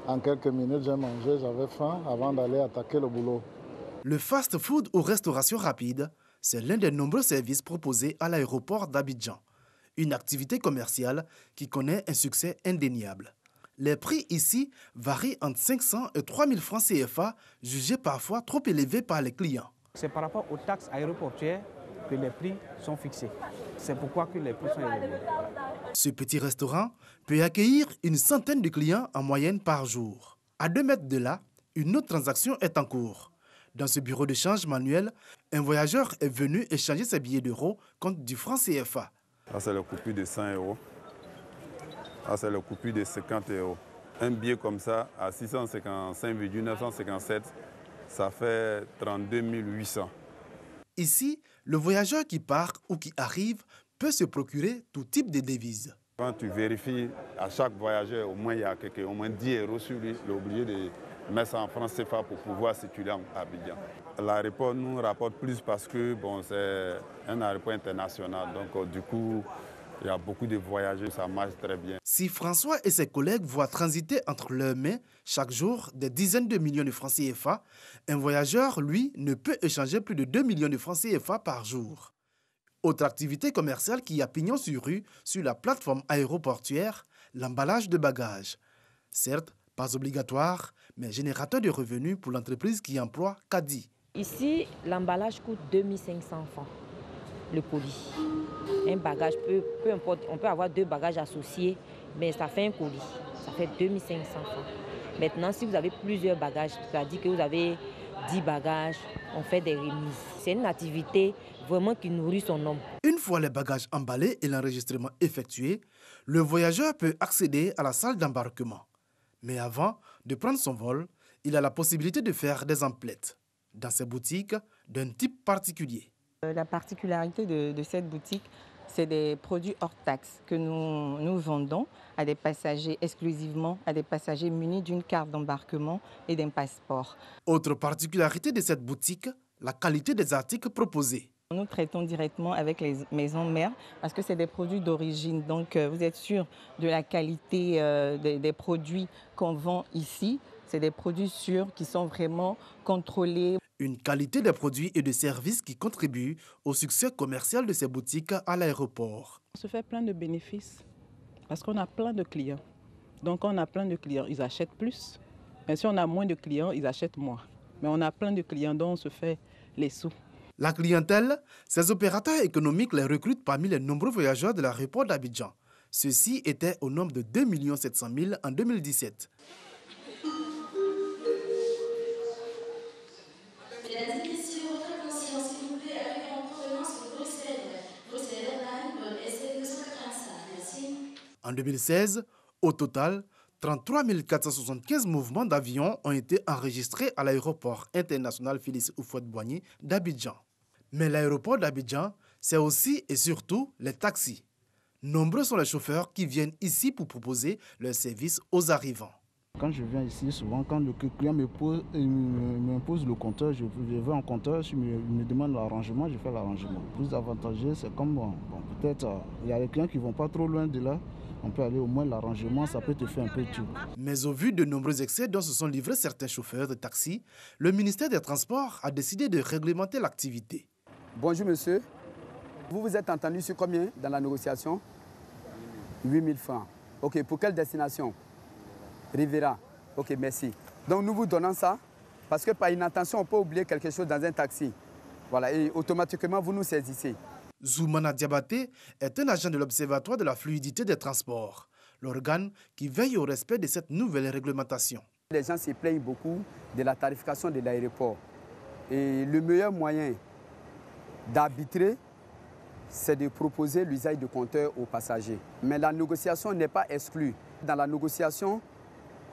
[SPEAKER 6] En quelques minutes, j'ai mangé, j'avais faim avant d'aller attaquer le boulot.
[SPEAKER 19] Le fast food ou restauration rapide, c'est l'un des nombreux services proposés à l'aéroport d'Abidjan. Une activité commerciale qui connaît un succès indéniable. Les prix ici varient entre 500 et 3000 francs CFA, jugés parfois trop élevés par les clients.
[SPEAKER 22] C'est par rapport aux taxes aéroportuaires que les prix sont fixés. C'est pourquoi que les prix sont élevés.
[SPEAKER 19] Ce petit restaurant peut accueillir une centaine de clients en moyenne par jour. À 2 mètres de là, une autre transaction est en cours. Dans ce bureau de change manuel, un voyageur est venu échanger ses billets d'euros contre du franc CFA.
[SPEAKER 23] Là, c'est le coupure de 100 euros. Là, c'est le coupure de 50 euros. Un billet comme ça, à 655,957, ça fait 32 800.
[SPEAKER 19] Ici, le voyageur qui part ou qui arrive peut se procurer tout type de devises.
[SPEAKER 23] Quand tu vérifies à chaque voyageur, au moins il y a au moins 10 euros sur lui, il est obligé de mettre ça en francs CFA pour pouvoir circuler à Abidjan. L'aéroport nous rapporte plus parce que bon, c'est un aéroport international, donc du coup, il y a beaucoup de voyageurs, ça marche très bien.
[SPEAKER 19] Si François et ses collègues voient transiter entre leurs mains chaque jour des dizaines de millions de francs CFA, un voyageur, lui, ne peut échanger plus de 2 millions de francs CFA par jour. Autre activité commerciale qui a pignon sur rue sur la plateforme aéroportuaire, l'emballage de bagages. Certes, pas obligatoire, mais générateur de revenus pour l'entreprise qui emploie Kadi.
[SPEAKER 24] Ici, l'emballage coûte 2500 francs, le colis. Un bagage, peu importe, on peut avoir 2 bagages associés, mais ça fait un colis. Ça fait 2500 francs. Maintenant, si vous avez plusieurs bagages, c'est-à-dire que vous avez 10 bagages, on fait des remises. C'est une activité vraiment qui nourrit son homme.
[SPEAKER 19] Une fois les bagages emballés et l'enregistrement effectué, le voyageur peut accéder à la salle d'embarquement. Mais avant de prendre son vol, il a la possibilité de faire des emplettes dans ces boutiques d'un type particulier.
[SPEAKER 25] La particularité de cette boutique, c'est des produits hors taxe que nous vendons à des passagers exclusivement, à des passagers munis d'une carte d'embarquement et d'un passeport.
[SPEAKER 19] Autre particularité de cette boutique, la qualité des articles proposés.
[SPEAKER 25] Nous traitons directement avec les maisons mères parce que c'est des produits d'origine. Donc vous êtes sûr de la qualité des produits qu'on vend ici. C'est des produits sûrs qui sont vraiment contrôlés.
[SPEAKER 19] Une qualité des produits et de services qui contribue au succès commercial de ces boutiques à l'aéroport.
[SPEAKER 26] On se fait plein de bénéfices parce qu'on a plein de clients. Donc on a plein de clients, ils achètent plus. Mais si on a moins de clients, ils achètent moins. Mais on a plein de clients dont on se fait les sous.
[SPEAKER 19] La clientèle, ces opérateurs économiques les recrutent parmi les nombreux voyageurs de l'aéroport d'Abidjan. Ceux-ci étaient au nombre de 2 700 000 en 2017.
[SPEAKER 27] Mesdames et messieurs, votre attention, s'il vous plaît, arrivez en provenance de Bruxelles. Bruxelles Airlines, SL285, merci.
[SPEAKER 19] En 2016, au total, 33 475 mouvements d'avions ont été enregistrés à l'aéroport international Félix Houphouët-Boigny d'Abidjan. Mais l'aéroport d'Abidjan, c'est aussi et surtout les taxis. Nombreux sont les chauffeurs qui viennent ici pour proposer leurs services aux arrivants.
[SPEAKER 20] Quand je viens ici, souvent, quand le client m'impose le compteur, je vais en compteur, s'il me demande l'arrangement, je fais l'arrangement. Plus avantageux, c'est comme bon, peut-être il y a des clients qui ne vont pas trop loin de là. On peut aller au moins l'arrangement, ça peut te faire un peu de tout.
[SPEAKER 19] Mais au vu de nombreux excès dont se sont livrés certains chauffeurs de taxi, le ministère des Transports a décidé de réglementer l'activité.
[SPEAKER 28] Bonjour monsieur, vous vous êtes entendu sur combien dans la négociation? 8 000 francs. Ok, pour quelle destination? Rivera. Ok, merci. Donc nous vous donnons ça, parce que par inattention, on peut oublier quelque chose dans un taxi. Voilà, et automatiquement, vous nous saisissez.
[SPEAKER 19] Zoumana Diabaté est un agent de l'Observatoire de la fluidité des transports, l'organe qui veille au respect de cette nouvelle réglementation.
[SPEAKER 28] Les gens se plaignent beaucoup de la tarification de l'aéroport. Et le meilleur moyen d'arbitrer, c'est de proposer l'usage de compteurs aux passagers. Mais la négociation n'est pas exclue. Dans la négociation,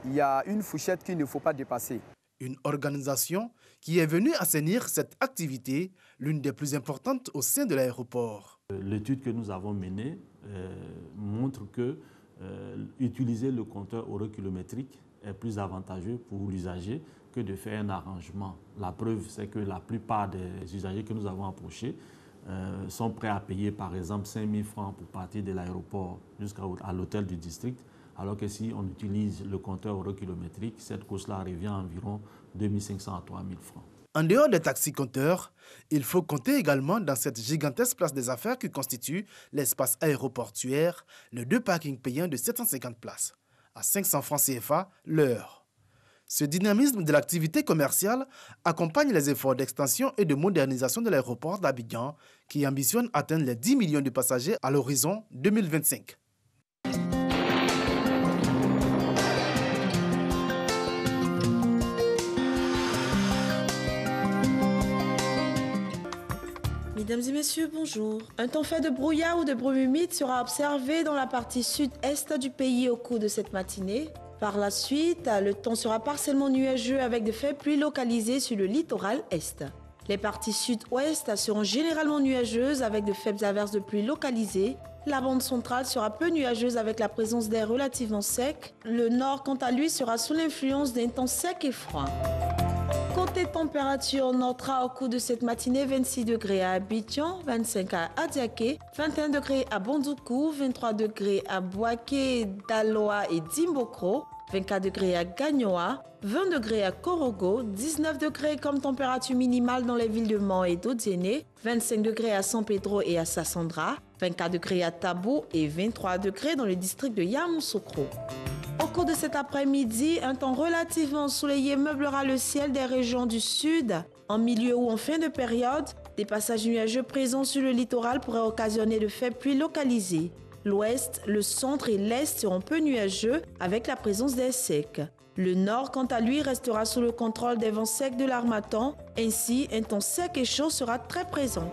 [SPEAKER 28] il y a une fourchette qu'il ne faut pas dépasser.
[SPEAKER 19] Une organisation qui est venue assainir cette activité, l'une des plus importantes au sein de l'aéroport.
[SPEAKER 29] L'étude que nous avons menée montre que utiliser le compteur eurokilométrique est plus avantageux pour l'usager que de faire un arrangement. La preuve, c'est que la plupart des usagers que nous avons approchés sont prêts à payer par exemple 5 000 francs pour partir de l'aéroport jusqu'à l'hôtel du district, alors que si on utilise le compteur eurokilométrique, cette course-là revient à environ 2 500 à 3 000 francs.
[SPEAKER 19] En dehors des taxis-compteurs, il faut compter également dans cette gigantesque place des affaires qui constitue l'espace aéroportuaire, les 2 parkings payants de 750 places, à 500 francs CFA l'heure. Ce dynamisme de l'activité commerciale accompagne les efforts d'extension et de modernisation de l'aéroport d'Abidjan, qui ambitionne atteindre les 10 millions de passagers à l'horizon 2025.
[SPEAKER 4] Mesdames et messieurs, bonjour. Un temps fait de brouillard ou de brume humide sera observé dans la partie sud-est du pays au cours de cette matinée. Par la suite, le temps sera partiellement nuageux avec de faibles pluies localisées sur le littoral est. Les parties sud-ouest seront généralement nuageuses avec de faibles averses de pluie localisées. La bande centrale sera peu nuageuse avec la présence d'air relativement sec. Le nord, quant à lui, sera sous l'influence d'un temps sec et froid. Côté température, on notera au cours de cette matinée 26 degrés à Abidjan, 25 à Adiaké, 21 degrés à Bondoukou, 23 degrés à Boaké, Daloa et Dimbokro, 24 degrés à Gagnoa, 20 degrés à Korogo, 19 degrés comme température minimale dans les villes de Mans et d'Odiéné, 25 degrés à San Pedro et à Sassandra, 24 degrés à Tabou et 23 degrés dans le district de Yamoussoukro. Au cours de cet après-midi, un temps relativement ensoleillé meublera le ciel des régions du sud. En milieu ou en fin de période, des passages nuageux présents sur le littoral pourraient occasionner de faibles pluies localisées. L'ouest, le centre et l'est seront peu nuageux avec la présence d'air sec. Le nord, quant à lui, restera sous le contrôle des vents secs de l'harmattan. Ainsi, un temps sec et chaud sera très présent.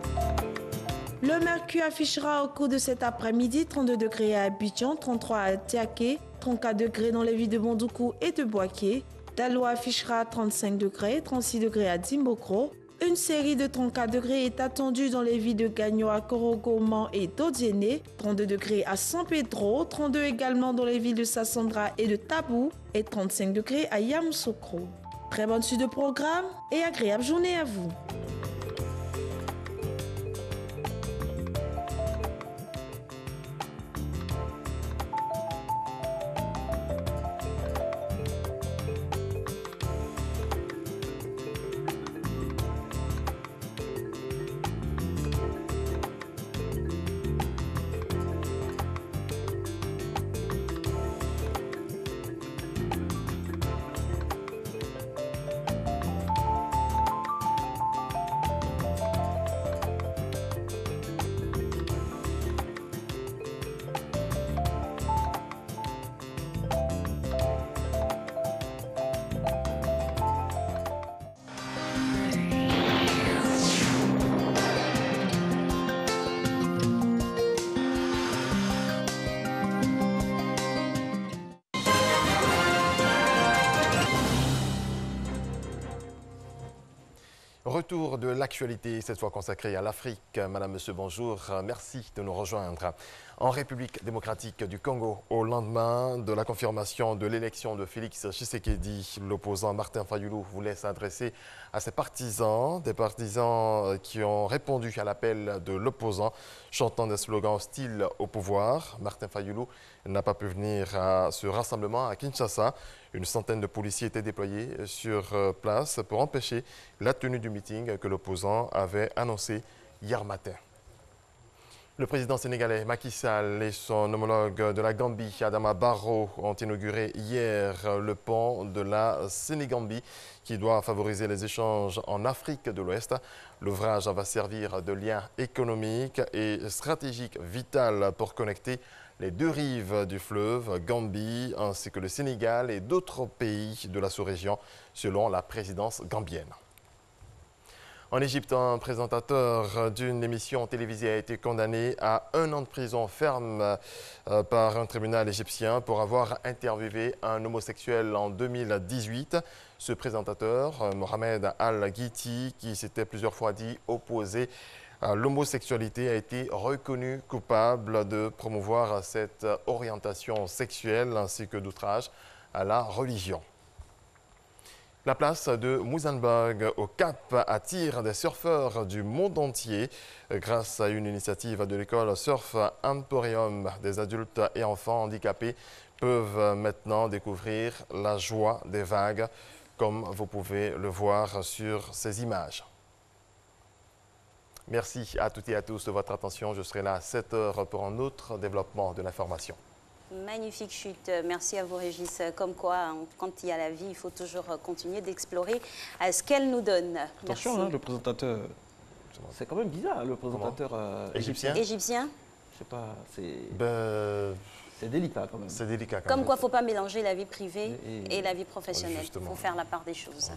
[SPEAKER 4] Le mercure affichera au cours de cet après-midi 32 degrés à Abidjan, 33 à Tiaké, 34 degrés dans les villes de Bondoukou et de Boaké. Daloa affichera 35 degrés, 36 degrés à Dimbokro. Une série de 34 degrés est attendue dans les villes de Gagnoa, Korogo, Mans et d'Odiéné. 32 degrés à San Pedro, 32 également dans les villes de Sassandra et de Tabou et 35 degrés à Yamoussoukro. Très bonne suite de programme et agréable journée à vous.
[SPEAKER 3] Retour de l'actualité, cette fois consacrée à l'Afrique. Madame, Monsieur, bonjour. Merci de nous rejoindre. En République démocratique du Congo, au lendemain de la confirmation de l'élection de Félix Tshisekedi, l'opposant Martin Fayulu voulait s'adresser à ses partisans, des partisans qui ont répondu à l'appel de l'opposant, chantant des slogans hostiles au pouvoir. Martin Fayulu n'a pas pu venir à ce rassemblement à Kinshasa. Une centaine de policiers étaient déployés sur place pour empêcher la tenue du meeting que l'opposant avait annoncé hier matin. Le président sénégalais Macky Sall et son homologue de la Gambie, Adama Barrow, ont inauguré hier le pont de la Sénégambie qui doit favoriser les échanges en Afrique de l'Ouest. L'ouvrage va servir de lien économique et stratégique vital pour connecter les deux rives du fleuve, Gambie ainsi que le Sénégal et d'autres pays de la sous-région, selon la présidence gambienne. En Égypte, un présentateur d'une émission télévisée a été condamné à 1 an de prison ferme par un tribunal égyptien pour avoir interviewé un homosexuel en 2018. Ce présentateur, Mohamed Al-Ghiti, qui s'était plusieurs fois dit opposé à l'homosexualité, a été reconnu coupable de promouvoir cette orientation sexuelle ainsi que d'outrage à la religion. La place de Muizenberg au Cap attire des surfeurs du monde entier grâce à une initiative de l'école Surf Emporium. Des adultes et enfants handicapés peuvent maintenant découvrir la joie des vagues, comme vous pouvez le voir sur ces images. Merci à toutes et à tous de votre attention. Je serai là à 7 h pour un autre développement de l'information.
[SPEAKER 1] Magnifique chute. Merci à vous, Régis. Comme quoi, quand il y a la vie, il faut toujours continuer d'explorer ce qu'elle nous donne.
[SPEAKER 2] Attention, hein, le présentateur, c'est quand même bizarre, le présentateur égyptien.
[SPEAKER 1] Égyptien.
[SPEAKER 2] Je sais pas, c'est délicat quand même.
[SPEAKER 3] C'est délicat quand
[SPEAKER 1] Comme
[SPEAKER 3] même.
[SPEAKER 1] quoi, il ne faut pas mélanger la vie privée et la vie professionnelle. Il faut faire la part des choses.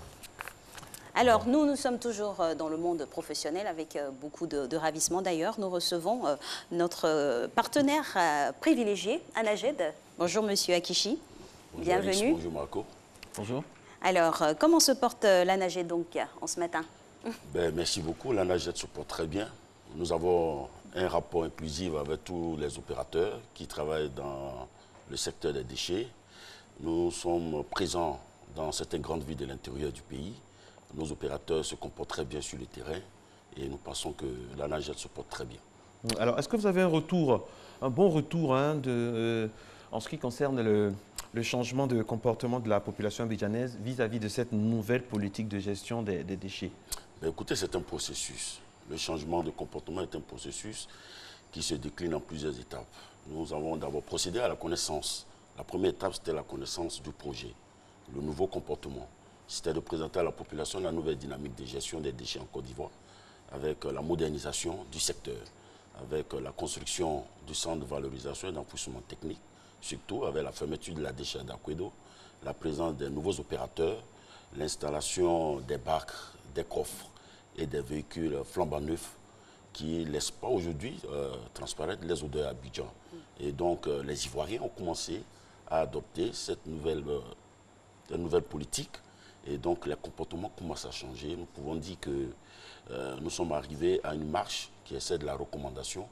[SPEAKER 1] Alors, nous sommes toujours dans le monde professionnel avec beaucoup de ravissement. D'ailleurs, nous recevons notre partenaire privilégié, Anaged. Bonjour, monsieur Akichi.
[SPEAKER 5] Bonjour,
[SPEAKER 1] bienvenue.
[SPEAKER 5] Alex, bonjour, Marco.
[SPEAKER 2] Bonjour.
[SPEAKER 1] Alors, comment se porte l'Anaged donc en ce matin?
[SPEAKER 5] Merci beaucoup. L'Anaged se porte très bien. Nous avons un rapport inclusif avec tous les opérateurs qui travaillent dans le secteur des déchets. Nous sommes présents dans certaines grandes villes de l'intérieur du pays. Nos opérateurs se comportent très bien sur le terrain et nous pensons que l'Anaged se porte très bien.
[SPEAKER 2] Alors, est-ce que vous avez un bon retour hein, en ce qui concerne le changement de comportement de la population abidjanaise vis-à-vis de cette nouvelle politique de gestion des déchets?
[SPEAKER 5] Écoutez, c'est un processus. Le changement de comportement est un processus qui se décline en plusieurs étapes. Nous avons d'abord procédé à la connaissance. La première étape, c'était la connaissance du projet, le nouveau comportement. C'était de présenter à la population la nouvelle dynamique de gestion des déchets en Côte d'Ivoire, avec la modernisation du secteur, avec la construction du centre de valorisation et d'enfouissement technique, surtout avec la fermeture de la déchetterie d'Akwedo, la présence des nouveaux opérateurs, l'installation des barques, des coffres et des véhicules flambant neufs qui ne laissent pas aujourd'hui transparaître les odeurs à Abidjan. Et donc les Ivoiriens ont commencé à adopter cette nouvelle politique. Et donc, les comportements commencent à changer. Nous pouvons dire que nous sommes arrivés à une marche qui est celle de la recommandation,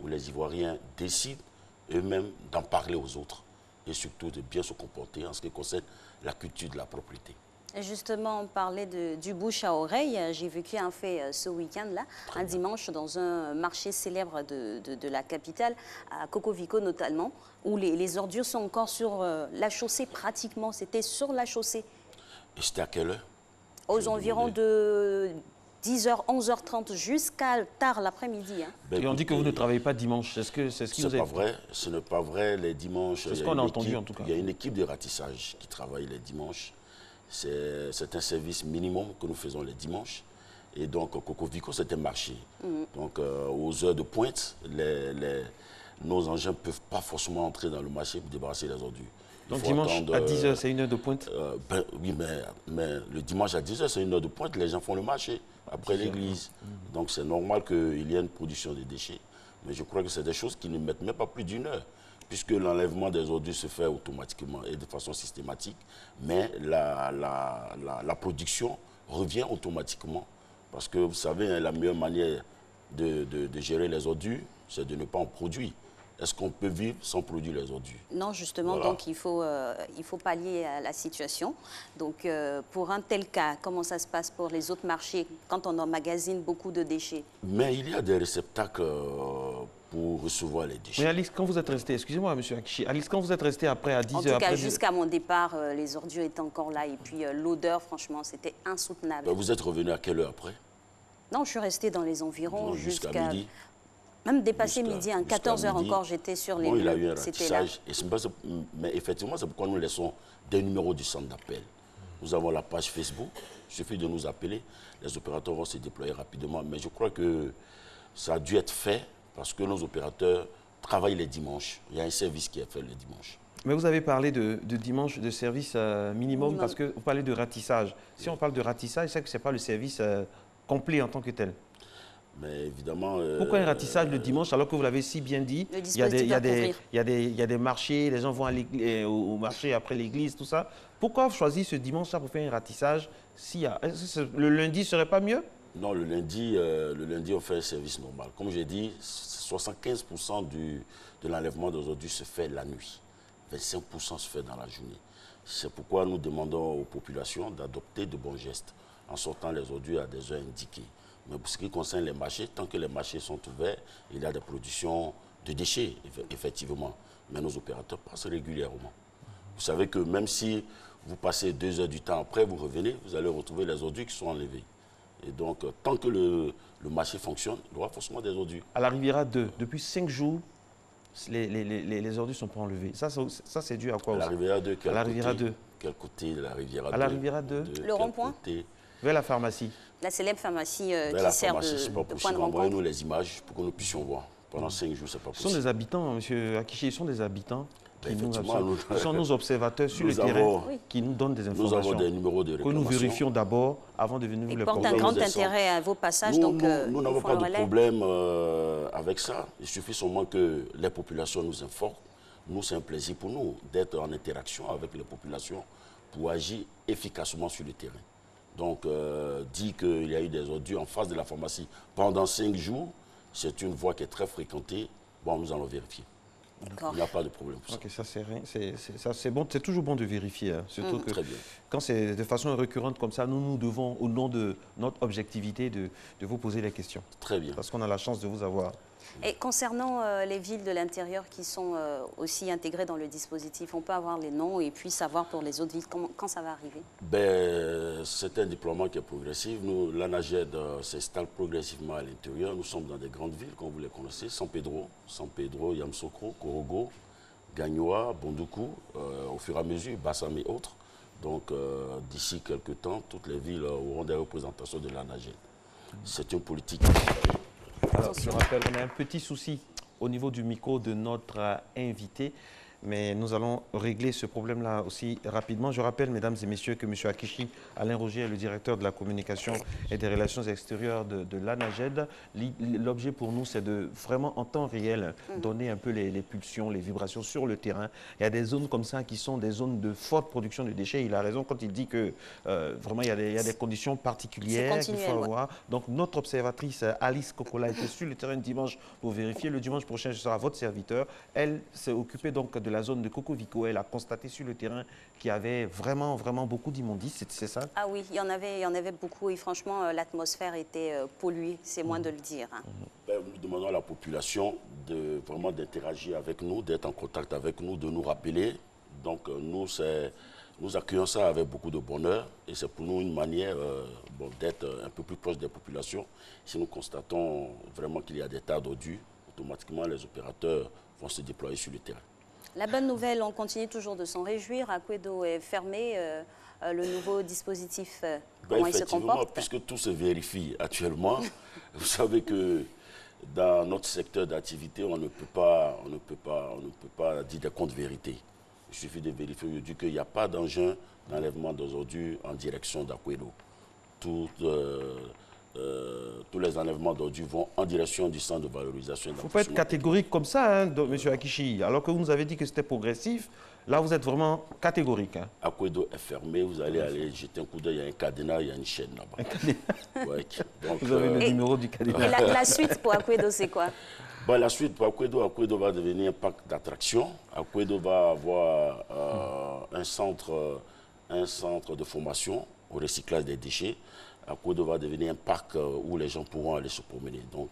[SPEAKER 5] où les Ivoiriens décident eux-mêmes d'en parler aux autres et surtout de bien se comporter en ce qui concerne la culture de la propriété.
[SPEAKER 1] Et justement, on parlait du bouche à oreille. J'ai vécu un fait ce week-end-là, un dimanche, dans un marché célèbre de la capitale, à Cocovico notamment, où les ordures sont encore sur la chaussée pratiquement. C'était sur la chaussée.
[SPEAKER 5] Et c'était à quelle heure?
[SPEAKER 1] Aux environs de 10h, 11h30 jusqu'à tard l'après-midi. Hein.
[SPEAKER 2] Et on dit que vous ne travaillez pas dimanche. C'est ce qui vous
[SPEAKER 5] est pas vrai. Ce n'est pas vrai. Les dimanches,
[SPEAKER 2] c'est ce qu'on a entendu en tout cas.
[SPEAKER 5] Il y a une équipe de ratissage qui travaille les dimanches. C'est un service minimum que nous faisons les dimanches. Et donc, Cocovico, c'est un marché. Donc, aux heures de pointe, nos engins ne peuvent pas forcément entrer dans le marché pour débarrasser les ordures.
[SPEAKER 2] Donc dimanche à 10h, c'est une heure de pointe?
[SPEAKER 5] Oui, mais le dimanche à 10h, c'est une heure de pointe. Les gens font le marché après l'église. Donc c'est normal qu'il y ait une production de déchets. Mais je crois que c'est des choses qui ne mettent même pas plus d'une heure, puisque l'enlèvement des ordures se fait automatiquement et de façon systématique. Mais la production revient automatiquement. Parce que vous savez, la meilleure manière de gérer les ordures, c'est de ne pas en produire. Est-ce qu'on peut vivre sans produire les ordures?
[SPEAKER 1] Non, justement, voilà. Donc il faut pallier à la situation. Donc pour un tel cas, comment ça se passe pour les autres marchés quand on emmagasine beaucoup de déchets?
[SPEAKER 5] Mais il y a des réceptacles pour recevoir les déchets.
[SPEAKER 2] Mais Alice, quand vous êtes resté, excusez-moi monsieur Akichi, Alice, quand vous êtes resté après à 10h...
[SPEAKER 1] En tout cas, jusqu'à mon départ, les ordures étaient encore là. Et puis l'odeur, franchement, c'était insoutenable.
[SPEAKER 5] Vous êtes revenu à quelle heure après?
[SPEAKER 1] Non, je suis restée dans les environs
[SPEAKER 5] jusqu'à midi.
[SPEAKER 1] Même dépassé midi, à 14h encore, j'étais sur les...
[SPEAKER 5] Bon, il a eu un ratissage, mais effectivement, c'est pourquoi nous laissons des numéros du centre d'appel. Nous avons la page Facebook, il suffit de nous appeler, les opérateurs vont se déployer rapidement. Mais je crois que ça a dû être fait parce que nos opérateurs travaillent les dimanches. Il y a un service qui est fait le dimanche.
[SPEAKER 2] Mais vous avez parlé de dimanche de service minimum parce que vous parlez de ratissage. Si on parle de ratissage, c'est que ce n'est pas le service complet en tant que tel.
[SPEAKER 5] Mais évidemment...
[SPEAKER 2] Pourquoi un ratissage le dimanche alors que vous l'avez si bien dit? Il y a des marchés, les gens vont au marché après l'église, tout ça. Pourquoi choisir ce dimanche-là pour faire un ratissage? Le lundi ne serait pas mieux?
[SPEAKER 5] Non, le lundi, on fait un service normal. Comme j'ai dit, 75% de l'enlèvement des ordures se fait la nuit. 25% se fait dans la journée. C'est pourquoi nous demandons aux populations d'adopter de bons gestes en sortant les ordures à des heures indiquées. Mais pour ce qui concerne les marchés, tant que les marchés sont ouverts, il y a des productions de déchets, effectivement. Mais nos opérateurs passent régulièrement. Vous savez que même si vous passez 2 heures du temps après, vous revenez, vous allez retrouver les ordures qui sont enlevées. Et donc, tant que le marché fonctionne, il y aura forcément des ordures.
[SPEAKER 2] À la Riviera 2, depuis 5 jours, les ordures ne sont pas enlevées. Ça c'est dû à quoi aussi?
[SPEAKER 5] À la Riviera 2,
[SPEAKER 2] à la Riviera 2.
[SPEAKER 5] Quel côté de la Riviera 2?
[SPEAKER 2] À la Riviera 2.
[SPEAKER 1] Le rond-point?
[SPEAKER 2] Vers la pharmacie.
[SPEAKER 1] La célèbre pharmacie
[SPEAKER 5] qui
[SPEAKER 1] sert de point de rencontre.
[SPEAKER 5] Envoyez-nous les images pour que nous puissions voir. Pendant 5 jours, ce n'est pas possible.
[SPEAKER 2] Ce sont des habitants, M. Akichi, ce sont des habitants qui
[SPEAKER 5] nous
[SPEAKER 2] sont nos observateurs sur le terrain, qui nous donnent des informations.
[SPEAKER 5] Nous avons des numéros de réclamation.
[SPEAKER 2] Que nous vérifions d'abord avant de venir vous les
[SPEAKER 1] portent un grand intérêt à vos passages.
[SPEAKER 5] Nous n'avons pas de problème avec ça. Il suffit seulement que les populations nous informent. Nous, c'est un plaisir pour nous d'être en interaction avec les populations pour agir efficacement sur le terrain. Donc, dit qu'il y a eu des ordures en face de la pharmacie pendant 5 jours, c'est une voie qui est très fréquentée. Bon, nous allons vérifier. Il n'y a pas de problème pour ça.
[SPEAKER 2] Ok, ça c'est bon, c'est toujours bon de vérifier. Hein. Surtout que quand c'est de façon récurrente comme ça, nous devons, au nom de notre objectivité, de vous poser les questions.
[SPEAKER 5] Très bien.
[SPEAKER 2] Parce qu'on a la chance de vous avoir.
[SPEAKER 1] Et concernant les villes de l'intérieur qui sont aussi intégrées dans le dispositif, on peut avoir les noms et puis savoir pour les autres villes quand ça va arriver?
[SPEAKER 5] C'est un déploiement qui est progressif. Nous, l'ANAGED s'installe progressivement à l'intérieur. Nous sommes dans des grandes villes, comme vous les connaissez, San Pedro, Yamoussoukro, Korogo, Gagnoa, Bondoukou, au fur et à mesure, Bassam et autres. Donc, d'ici quelques temps, toutes les villes auront des représentations de l'ANAGED. C'est une politique.
[SPEAKER 2] Alors, je rappelle, on a un petit souci au niveau du micro de notre invité, mais nous allons régler ce problème-là aussi rapidement. Je rappelle, mesdames et messieurs, que M. Akichi, Alain Rogier, est le directeur de la communication et des relations extérieures de l'ANAGED. L'objet pour nous, c'est de vraiment, en temps réel, donner un peu les pulsions, les vibrations sur le terrain. Il y a des zones comme ça qui sont des zones de forte production de déchets. Il a raison quand il dit que vraiment, il y a des conditions particulières qu'il faut avoir. Donc, notre observatrice, Alice Kokola, était sur le terrain dimanche pour vérifier. Le dimanche prochain, je serai votre serviteur. Elle s'est occupée donc de la zone de Kokovico. Elle a constaté sur le terrain qu'il y avait vraiment beaucoup d'immondices, c'est ça?
[SPEAKER 1] Ah oui, il y en avait beaucoup et franchement, l'atmosphère était polluée, c'est moins de le dire. Hein.
[SPEAKER 5] Nous demandons à la population vraiment d'interagir avec nous, d'être en contact avec nous, de nous rappeler. Donc nous accueillons ça avec beaucoup de bonheur et c'est pour nous une manière d'être un peu plus proche des populations. Si nous constatons vraiment qu'il y a des tas d'ordures, automatiquement les opérateurs vont se déployer sur le terrain.
[SPEAKER 1] La bonne nouvelle, on continue toujours de s'en réjouir. Akwedo est fermé. Le nouveau dispositif, comment il se comporte?
[SPEAKER 5] Puisque tout se vérifie actuellement, vous savez que dans notre secteur d'activité, on ne peut pas dire des comptes vérités. Il suffit de vérifier aujourd'hui qu'il n'y a pas d'engin d'enlèvement des ordures en direction d'Akwedo. Tous les enlèvements d'ordures vont en direction du centre de valorisation. Il
[SPEAKER 2] ne faut pas être catégorique comme ça, hein, M. Akichi. Alors que vous nous avez dit que c'était progressif, là vous êtes vraiment catégorique. Hein.
[SPEAKER 5] Akwedo est fermé, vous allez aller jeter un coup d'œil, il y a un cadenas, il y a une chaîne là-bas.
[SPEAKER 2] Ouais, vous avez le numéro du cadenas.
[SPEAKER 1] Et la suite pour Akwedo, c'est quoi?
[SPEAKER 5] La suite pour Akwedo va devenir un parc d'attractions. Akwedo va avoir un centre de formation au recyclage des déchets. Akwedo va devenir un parc où les gens pourront aller se promener. Donc,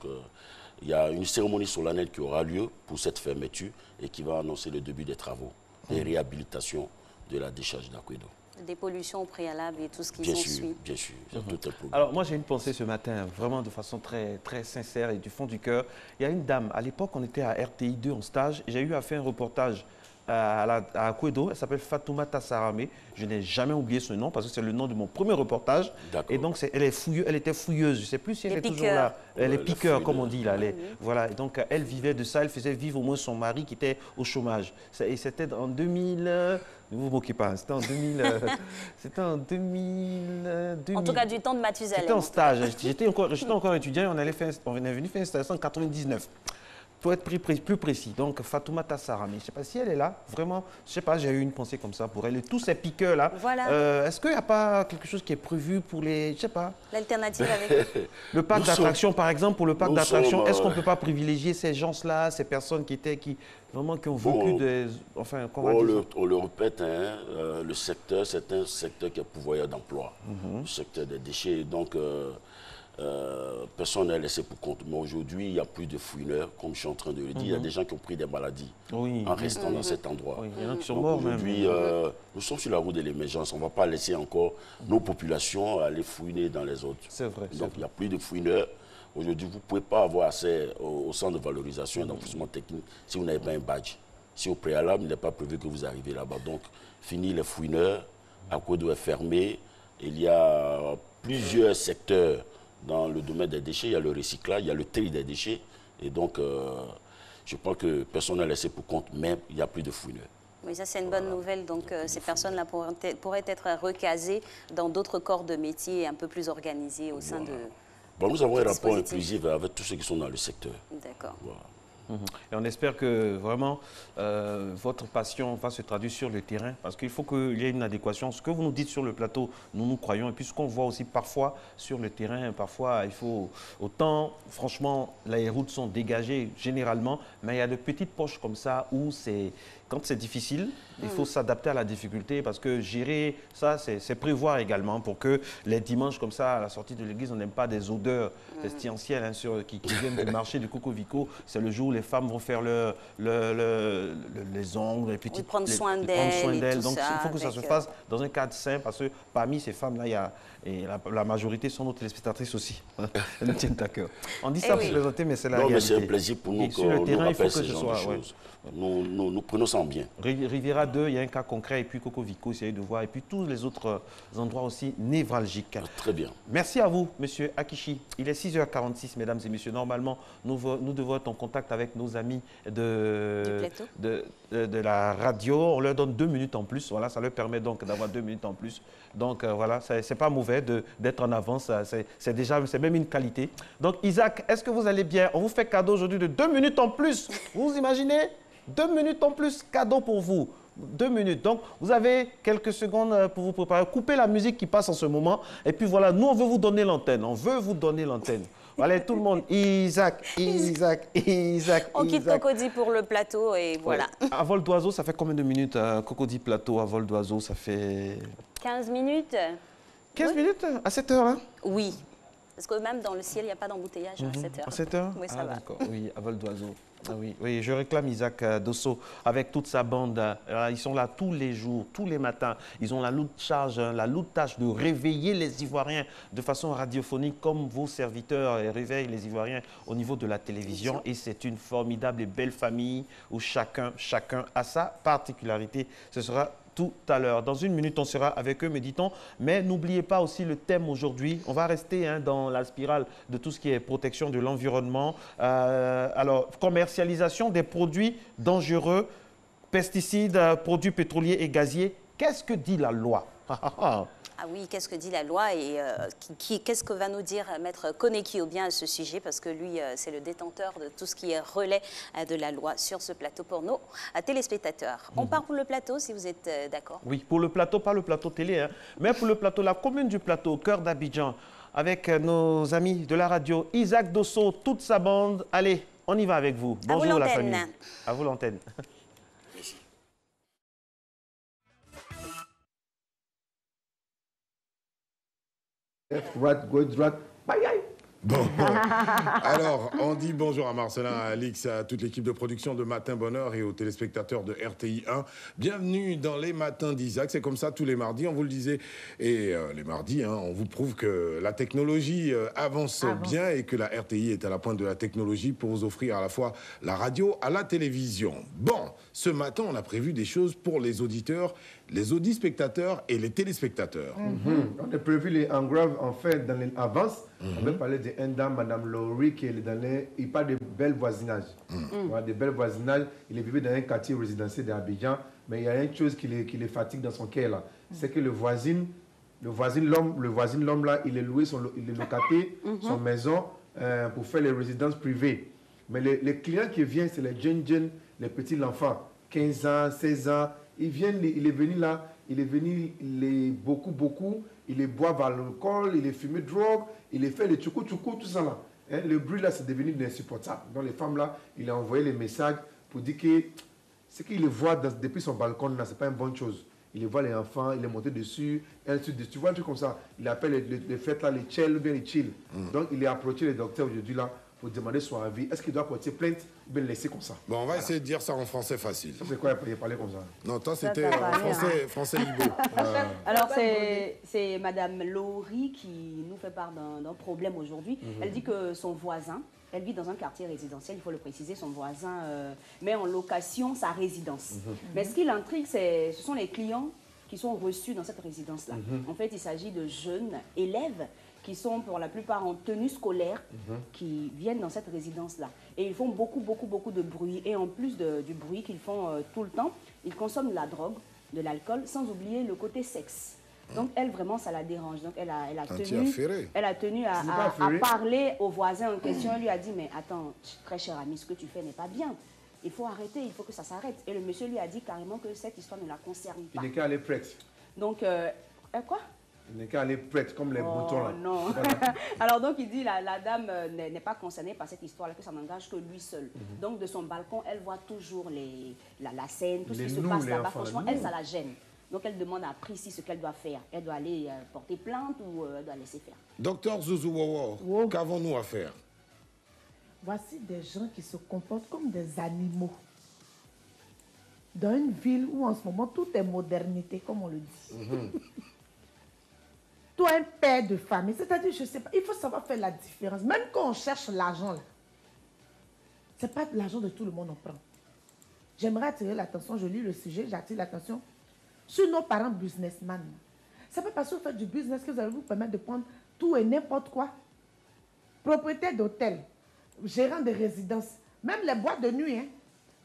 [SPEAKER 5] il y a une cérémonie solennelle qui aura lieu pour cette fermeture et qui va annoncer le début des travaux de réhabilitation de la décharge d'Akwedo.
[SPEAKER 1] Des pollutions préalables et tout ce qui s'ensuit.
[SPEAKER 5] Bien sûr, tout est
[SPEAKER 2] Alors, moi, j'ai une pensée ce matin, vraiment de façon très sincère et du fond du cœur. Il y a une dame, à l'époque, on était à RTI 2 en stage, et j'ai eu à faire un reportage à Akwedo. Elle s'appelle Fatoumata Sarame. Je n'ai jamais oublié ce nom parce que c'est le nom de mon premier reportage. Et donc, elle était fouilleuse. Je ne sais plus si elle est toujours là. Elle est piqueur, comme on dit là. Voilà. Et donc, elle vivait de ça. Elle faisait vivre au moins son mari qui était au chômage. Et c'était en 2000... Ne vous moquez pas, c'était en 2000...
[SPEAKER 1] En tout cas, du temps de Mathusalem.
[SPEAKER 2] C'était en stage. J'étais encore étudiant et on est venu faire une installation en 1999. faut être plus précis. Donc, Fatoumata Sarami, je ne sais pas si elle est là. Vraiment, je ne sais pas, j'ai eu une pensée comme ça pour elle. Et tous ces piqueurs-là,
[SPEAKER 1] voilà.
[SPEAKER 2] Est-ce qu'il n'y a pas quelque chose qui est prévu pour les... Je ne sais pas.
[SPEAKER 1] L'alternative avec...
[SPEAKER 2] Le parc d'attraction, par exemple, pour le parc d'attraction, est-ce qu'on ne peut pas privilégier ces gens-là, ces personnes qui ont vécu des... Enfin,
[SPEAKER 5] on le répète, hein, le secteur, c'est un secteur qui est pourvoyeur d'emploi. Le secteur des déchets. Donc, personne n'est laissé pour compte. Mais aujourd'hui, il n'y a plus de fouineurs, comme je suis en train de le dire. Il y a des gens qui ont pris des maladies en restant dans cet endroit.
[SPEAKER 2] Il y en a qui sont morts
[SPEAKER 5] aujourd'hui, nous sommes sur la route de l'émergence. On ne va pas laisser encore nos populations aller fouiner dans les autres.
[SPEAKER 2] C'est vrai.
[SPEAKER 5] Donc, il n'y a plus de fouineurs. Aujourd'hui, vous ne pouvez pas avoir accès au centre de valorisation et d'enfouissement technique si vous n'avez pas un badge. Si au préalable, il n'est pas prévu que vous arrivez là-bas. Donc, fini les fouineurs, Akodo est fermé. Il y a plusieurs secteurs dans le domaine des déchets. Il y a le recyclage, il y a le tri des déchets. Et donc, je pense que personne n'a laissé pour compte, mais il n'y a plus de fouineurs.
[SPEAKER 1] Oui, ça c'est une bonne nouvelle. Donc ces personnes-là pourraient être recasées dans d'autres corps de métier un peu plus organisés au sein de...
[SPEAKER 5] Bon, nous avons un rapport inclusif avec tous ceux qui sont dans le secteur.
[SPEAKER 1] D'accord.
[SPEAKER 5] Voilà.
[SPEAKER 2] Et on espère que vraiment votre passion va se traduire sur le terrain, parce qu'il faut qu'il y ait une adéquation. Ce que vous nous dites sur le plateau, nous croyons, et puis ce qu'on voit aussi parfois sur le terrain, parfois il faut... Autant, franchement, les routes sont dégagées généralement, mais il y a de petites poches comme ça où c'est... Quand c'est difficile, il faut s'adapter à la difficulté, parce que gérer ça, c'est prévoir également pour que les dimanches comme ça, à la sortie de l'église, on n'aime pas des odeurs pestilentielles qui viennent du marché du Coco Vico. C'est le jour où les femmes vont faire les ongles, les petites...
[SPEAKER 1] prendre soin d'elles.
[SPEAKER 2] Donc il faut que ça se fasse dans un cadre sain, parce que parmi ces femmes-là, il y a... Et la majorité sont nos téléspectatrices aussi. Elles nous tiennent à cœur. On dit ça pour plaisanter, mais c'est la réalité.
[SPEAKER 5] Mais c'est un plaisir pour nous
[SPEAKER 2] sur le terrain, il faut que ce soit...
[SPEAKER 5] Nous prenons ça en bien.
[SPEAKER 2] Riviera 2, il y a un cas concret, et puis Coco Vico, essayez de voir, et puis tous les autres endroits aussi névralgiques.
[SPEAKER 5] Très bien.
[SPEAKER 2] Merci à vous, monsieur Akichi. Il est 6h46, mesdames et messieurs. Normalement, nous devons être en contact avec nos amis de la radio. On leur donne 2 minutes en plus. Voilà, ça leur permet donc d'avoir 2 minutes en plus. Donc voilà, c'est pas mauvais d'être en avance. C'est même une qualité. Donc Isaac, est-ce que vous allez bien? On vous fait cadeau aujourd'hui de 2 minutes en plus. Vous imaginez? 2 minutes en plus, cadeau pour vous. 2 minutes. Donc, vous avez quelques secondes pour vous préparer. Coupez la musique qui passe en ce moment. Et puis voilà, nous, on veut vous donner l'antenne. On veut vous donner l'antenne. Allez, tout le monde. Isaac.
[SPEAKER 1] On quitte Cocody pour le plateau et voilà.
[SPEAKER 2] Ouais. À vol d'oiseau, ça fait combien de minutes? Cocody Plateau, à vol d'oiseau, ça fait...
[SPEAKER 1] 15 minutes.
[SPEAKER 2] 15 minutes à 7 heures, hein? Oui.
[SPEAKER 1] Parce que même dans le ciel, il n'y a pas d'embouteillage à 7 heures.
[SPEAKER 2] À 7 heures?
[SPEAKER 1] Oui, ça va.
[SPEAKER 2] D'accord. Oui, à vol d'oiseau. Ah oui, je réclame Isaac Dosso avec toute sa bande. Ils sont là tous les jours, tous les matins. Ils ont la lourde charge, la lourde tâche de réveiller les Ivoiriens de façon radiophonique, comme vos serviteurs réveillent les Ivoiriens au niveau de la télévision. Et c'est une formidable et belle famille où chacun a sa particularité. Ce sera tout à l'heure. Dans 1 minute, on sera avec eux, me dit-on. Mais n'oubliez pas aussi le thème aujourd'hui. On va rester dans la spirale de tout ce qui est protection de l'environnement. Alors, commercialisation des produits dangereux, pesticides, produits pétroliers et gaziers. Qu'est-ce que dit la loi?
[SPEAKER 1] Ah oui, qu'est-ce que dit la loi et qu'est-ce que va nous dire Maître Koneki bien à ce sujet, parce que lui, c'est le détenteur de tout ce qui est relais de la loi sur ce plateau pour nos téléspectateurs. On part pour le plateau, si vous êtes d'accord.
[SPEAKER 2] Oui, pour le plateau, pas le plateau télé, mais pour le plateau, la commune du plateau, au cœur d'Abidjan, avec nos amis de la radio, Isaac Dosso, toute sa bande. Allez, on y va avec vous. Bonjour la famille. À vous l'antenne.
[SPEAKER 7] Droite, gauche, droite, bye bye.
[SPEAKER 8] Bon. Alors, on dit bonjour à Marcelin, à Alix, à toute l'équipe de production de Matin Bonheur et aux téléspectateurs de RTI 1. Bienvenue dans les matins d'Isaac. C'est comme ça tous les mardis, on vous le disait. Et les mardis, on vous prouve que la technologie avance bien et que la RTI est à la pointe de la technologie pour vous offrir à la fois la radio à la télévision. Bon, ce matin, on a prévu des choses pour les auditeurs, les audispectateurs et les téléspectateurs.
[SPEAKER 7] On a prévu les engraves en fait dans les avances. On va parler d'une dame, Madame Laurie, qui est dans il parle de bel voisinage. Voilà, de bel voisinage. Il est vivant dans un quartier résidentiel d'Abidjan, mais il y a une chose qui les fatigue dans son cœur là. C'est que le voisin l'homme là, il est loué, il est locaté son maison pour faire les résidences privées. Mais les clients qui viennent, c'est les jeunes, les petits enfants, 15 ans, 16 ans. Ils viennent, il est venu là, il est venu, beaucoup, il est boivent à l'alcool, il est fumé drogue, il est fait le tchoukou, tout ça là. Hein, le bruit là, c'est devenu insupportable. Donc les femmes là, il a envoyé les messages pour dire que ce qu'il les voit depuis son balcon là, c'est pas une bonne chose. Il les voit les enfants, il est monté dessus, tu vois un truc comme ça. Il appelle les fêtes là, les chill ou bien les chill. Donc il a approché le docteur aujourd'hui là pour demander son avis. Est-ce qu'il doit porter plainte ou bien le laisser comme ça?
[SPEAKER 8] Bon, on va essayer de dire ça en français facile.
[SPEAKER 7] Ça c'est quoi, il parlait comme ça?
[SPEAKER 8] Non, toi c'était en français Igbo.
[SPEAKER 9] Alors c'est Madame Laurie qui nous fait part d'un problème aujourd'hui. Elle dit que son voisin, elle vit dans un quartier résidentiel, il faut le préciser, son voisin met en location sa résidence. Mais ce qui l'intrigue, ce sont les clients qui sont reçus dans cette résidence-là. En fait, il s'agit de jeunes élèves qui sont pour la plupart en tenue scolaire, qui viennent dans cette résidence-là. Et ils font beaucoup de bruit. Et en plus du bruit qu'ils font tout le temps, ils consomment de la drogue, de l'alcool, sans oublier le côté sexe. Donc elle, vraiment, ça la dérange. Donc elle a tenu à parler au voisin en question. Elle lui a dit, mais attends, très cher ami, ce que tu fais n'est pas bien. Il faut arrêter, il faut que ça s'arrête. Et le monsieur lui a dit carrément que cette histoire ne la concerne pas.
[SPEAKER 7] Il n'est qu'à aller prêtre.
[SPEAKER 9] Donc, quoi?
[SPEAKER 7] Il n'est qu'à aller prêtre, comme les boutons là.
[SPEAKER 9] Non. Voilà. Alors donc il dit, la dame n'est pas concernée par cette histoire-là, que ça n'engage que lui seul. Donc de son balcon, elle voit toujours la scène, tout ce qui se passe là-bas. Franchement, elle, ça la gêne. Donc elle demande à Prissy ce qu'elle doit faire. Elle doit aller porter plainte ou elle doit laisser faire.
[SPEAKER 8] Docteur Zouzouwawa, qu'avons-nous à faire?
[SPEAKER 10] Voici des gens qui se comportent comme des animaux. Dans une ville où en ce moment tout est modernité, comme on le dit. Toi, un père de famille, c'est-à-dire, je ne sais pas, il faut savoir faire la différence. Même quand on cherche l'argent, ce n'est pas de l'argent de tout le monde on prend. J'aimerais attirer l'attention, je lis le sujet, j'attire l'attention sur nos parents businessmen. Ce n'est pas parce que vous faites du business que vous allez vous permettre de prendre tout et n'importe quoi. Propriétaire d'hôtel, gérant de résidence, même les boîtes de nuit. Hein.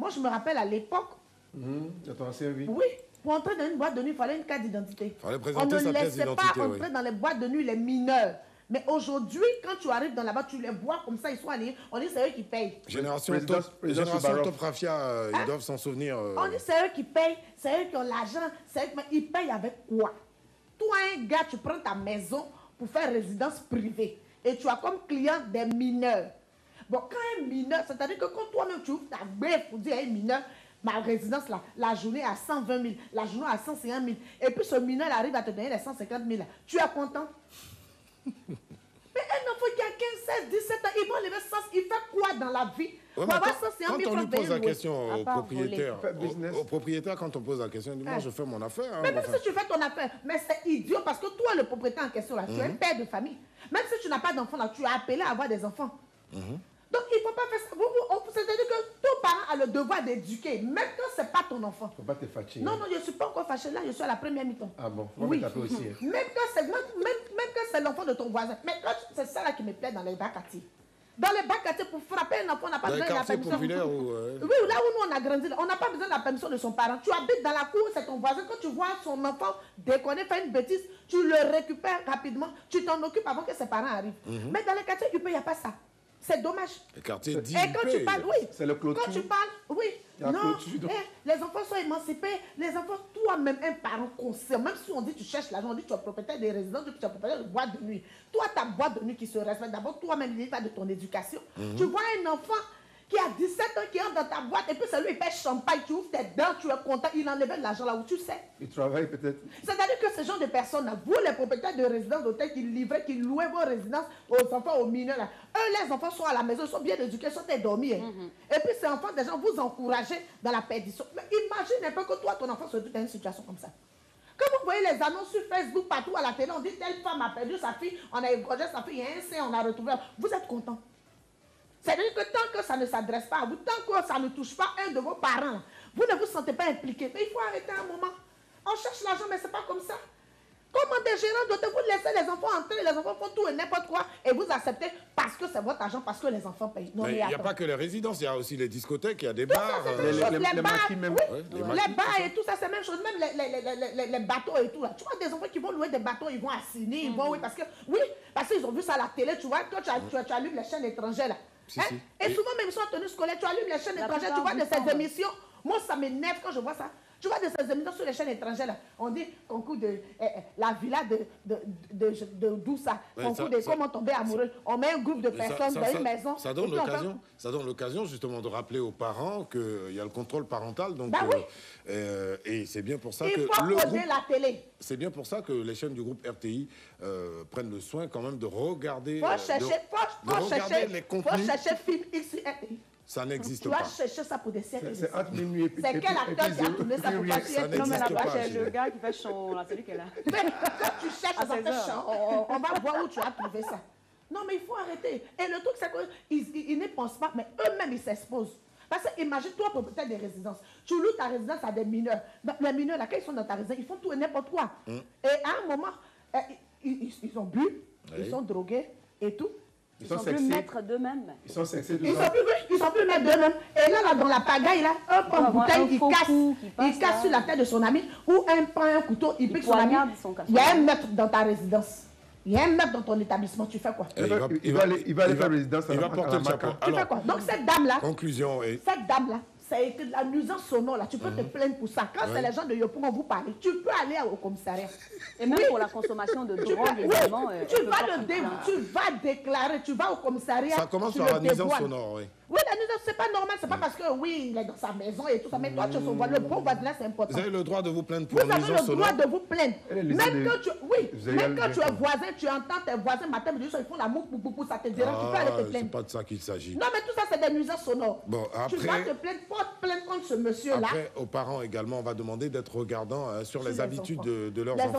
[SPEAKER 10] Moi, je me rappelle à l'époque.
[SPEAKER 7] De ton ancien vie?
[SPEAKER 10] Oui. Pour entrer dans une boîte de nuit, il fallait une carte d'identité.
[SPEAKER 8] On ne
[SPEAKER 10] laissait pas entrer dans les boîtes de nuit les mineurs. Mais aujourd'hui, quand tu arrives dans la-bas, tu les vois comme ça, ils sont alignés. On dit c'est eux qui payent.
[SPEAKER 8] Génération Top Rafia, ils doivent s'en souvenir.
[SPEAKER 10] On dit c'est eux qui payent, c'est eux qui ont l'argent. Ils payent avec quoi? Toi, un gars, tu prends ta maison pour faire résidence privée. Et tu as comme client des mineurs. Bon, quand un mineur, c'est-à-dire que quand toi-même tu ouvres ta greffe pour dire à un mineur, ma résidence, là, la journée à 120 000, la journée à 150 000, et puis ce mineur arrive à te donner les 150 000, là. Tu es content? Mais un enfant qui a 15, 16, 17 ans, il va lever 100, il fait quoi dans la vie?
[SPEAKER 8] Ouais, quand on lui pose la question au propriétaire, quand on pose la question, il dit, moi je fais mon affaire. Hein,
[SPEAKER 10] mais même si tu fais ton affaire, mais c'est idiot parce que toi, le propriétaire en question, là, tu es un père de famille. Même si tu n'as pas d'enfant, là, tu es appelé à avoir des enfants. Donc, il ne faut pas faire ça. C'est-à-dire que ton parent a le devoir d'éduquer, même quand ce n'est pas ton enfant.
[SPEAKER 7] Il ne faut pas te fâcher.
[SPEAKER 10] Non, non, je ne suis pas encore fâché là, je suis à la première mi-temps.
[SPEAKER 7] Ah bon?
[SPEAKER 10] Oui.
[SPEAKER 7] Aussi, hein.
[SPEAKER 10] Même quand c'est l'enfant de ton voisin. Mais c'est ça là qui me plaît dans les bas quartiers. Dans les bas quartiers, pour frapper un enfant, on n'a pas besoin de la permission. Oui, là où nous on a grandi, on n'a pas besoin de la permission de son parent. Tu habites dans la cour, c'est ton voisin. Quand tu vois son enfant déconner, faire une bêtise, tu le récupères rapidement. Tu t'en occupes avant que ses parents arrivent. Mais dans les quartiers, il n'y a pas ça. C'est dommage.
[SPEAKER 8] Le quartier dit.
[SPEAKER 10] Et quand tu parles, oui.
[SPEAKER 7] C'est le clôture.
[SPEAKER 10] Quand tu parles, oui. Non, les enfants sont émancipés. Les enfants, toi-même, un parent conscient, même si on dit tu cherches l'argent, on dit tu es propriétaire des résidences, tu es propriétaire de boîte de nuit. Toi, ta boîte de nuit qui se respecte, d'abord, toi-même, l'état de ton éducation. Tu vois un enfant qui a 17 ans, qui entre dans ta boîte, et puis celui, il paye champagne, tu ouvres tes dents, tu es content, il enlève de l'argent là où tu sais.
[SPEAKER 7] Il travaille peut-être.
[SPEAKER 10] C'est-à-dire que ce genre de personnes-là, vous, les propriétaires de résidences d'hôtel qui livraient, qui louaient vos résidences aux enfants, aux mineurs, là, eux, les enfants sont à la maison, ils sont bien éduqués, ils sont endormis. Et puis ces enfants, des gens, vous encouragez dans la perdition. Mais imagine un peu que toi, ton enfant se trouve dans une situation comme ça. Quand vous voyez les annonces sur Facebook, partout à la télé, on dit telle femme a perdu sa fille, on a égorgé sa fille, il y a un sein, on a retrouvé. Vous êtes content. C'est-à-dire que tant que ça ne s'adresse pas à vous, tant que ça ne touche pas un de vos parents, vous ne vous sentez pas impliqué. Mais il faut arrêter un moment. On cherche l'argent, mais ce n'est pas comme ça. Comment des gérants d'hôtel, vous laissez les enfants entrer, les enfants font tout et n'importe quoi, et vous acceptez parce que c'est votre argent, parce que les enfants payent. Non,
[SPEAKER 8] mais il n'y a pas que les résidences, il y a aussi les discothèques, il y a des bars.
[SPEAKER 10] Les bars et tout ça, c'est la même chose. Même les bateaux et tout. Là. Tu vois des enfants qui vont louer des bateaux, ils vont à Sydney, ils vont, parce qu'ils ont vu ça à la télé, tu vois, quand tu allumes les chaînes étrangères, là.
[SPEAKER 8] Si,
[SPEAKER 10] hein?
[SPEAKER 8] si.
[SPEAKER 10] Et souvent, même si on tenue scolaire, tu allumes les chaînes étrangères, tu vois de ces émissions. Moi, ça m'énerve quand je vois ça. Tu vois de ces émissions sur les chaînes étrangères, là. On dit concours de la villa de Doussa, concours de comment tomber amoureux. On met un groupe de personnes dans une maison.
[SPEAKER 8] Ça donne l'occasion justement de rappeler aux parents qu'il y a le contrôle parental. Donc, et c'est bien pour ça que
[SPEAKER 10] il faut poser la télé.
[SPEAKER 8] C'est bien pour ça que les chaînes du groupe RTI prennent le soin quand même de regarder, les contenus.
[SPEAKER 10] Faut chercher film X RTI.
[SPEAKER 8] Ça n'existe
[SPEAKER 10] tu
[SPEAKER 8] pas.
[SPEAKER 10] Tu vas chercher ça pour des siècles.
[SPEAKER 7] C'est entre minuit et puis.
[SPEAKER 10] C'est quel acteur qui a tourné ça pour passer?
[SPEAKER 9] Non, mais là-bas, c'est le gars qui fait chant, là, celui qui est là.
[SPEAKER 10] Mais quand tu cherches, ça fait chant. On va voir où tu as trouvé ça. Non, mais il faut arrêter. Et le truc, c'est qu'ils ne pensent pas, mais eux-mêmes, ils s'exposent. Parce que imagine-toi, propriétaire des résidences. Tu loues ta résidence à des mineurs. Les mineurs, là, quand ils sont dans ta résidence, ils font tout et n'importe quoi. Et à un moment, ils ont bu, ils sont drogués et tout.
[SPEAKER 9] Ils sont plus maîtres d'eux-mêmes.
[SPEAKER 7] Ils sont sexés.
[SPEAKER 10] Ils sont plus maîtres d'eux-mêmes. Et là, dans la pagaille, là, un pan de bouteille, il casse sur la tête de son ami, ou un couteau, il pique son ami. Il y a un maître dans ta résidence. Il y a un maître dans ton établissement. Tu fais quoi?
[SPEAKER 7] Il va aller faire résidence.
[SPEAKER 8] Il va porter le chapeau.
[SPEAKER 10] Tu fais quoi? Donc cette dame-là.
[SPEAKER 8] Conclusion.
[SPEAKER 10] Cette dame-là. C'est la nuisance sonore là, tu peux te plaindre pour ça. Quand c'est les gens de Yopougon vous parler, tu peux aller au commissariat.
[SPEAKER 9] Et même pour la consommation de drogue, évidemment.
[SPEAKER 10] Tu vas déclarer, tu vas au commissariat.
[SPEAKER 8] Ça commence par la nuisance sonore, oui.
[SPEAKER 10] Oui, la nuisance, c'est pas normal, c'est pas parce que oui, il est dans sa maison et tout ça, mais toi, tu es son voisin. Le bon voisinage, c'est important.
[SPEAKER 8] Vous avez le droit de vous plaindre pour nuisance sonore.
[SPEAKER 10] Vous avez le droit de vous plaindre. Même quand tu es voisin, tu entends tes voisins matin, ils font la moue pour ça te dérange, tu peux aller te plaindre.
[SPEAKER 8] C'est pas de ça qu'il s'agit.
[SPEAKER 10] Non, mais tout ça, c'est des nuisances sonores.
[SPEAKER 8] Bon, après,
[SPEAKER 10] tu vas te plaindre, porte plainte contre ce monsieur-là.
[SPEAKER 8] Après, aux parents également, on va demander d'être regardants sur les habitudes de leurs
[SPEAKER 10] enfants.
[SPEAKER 8] enfants.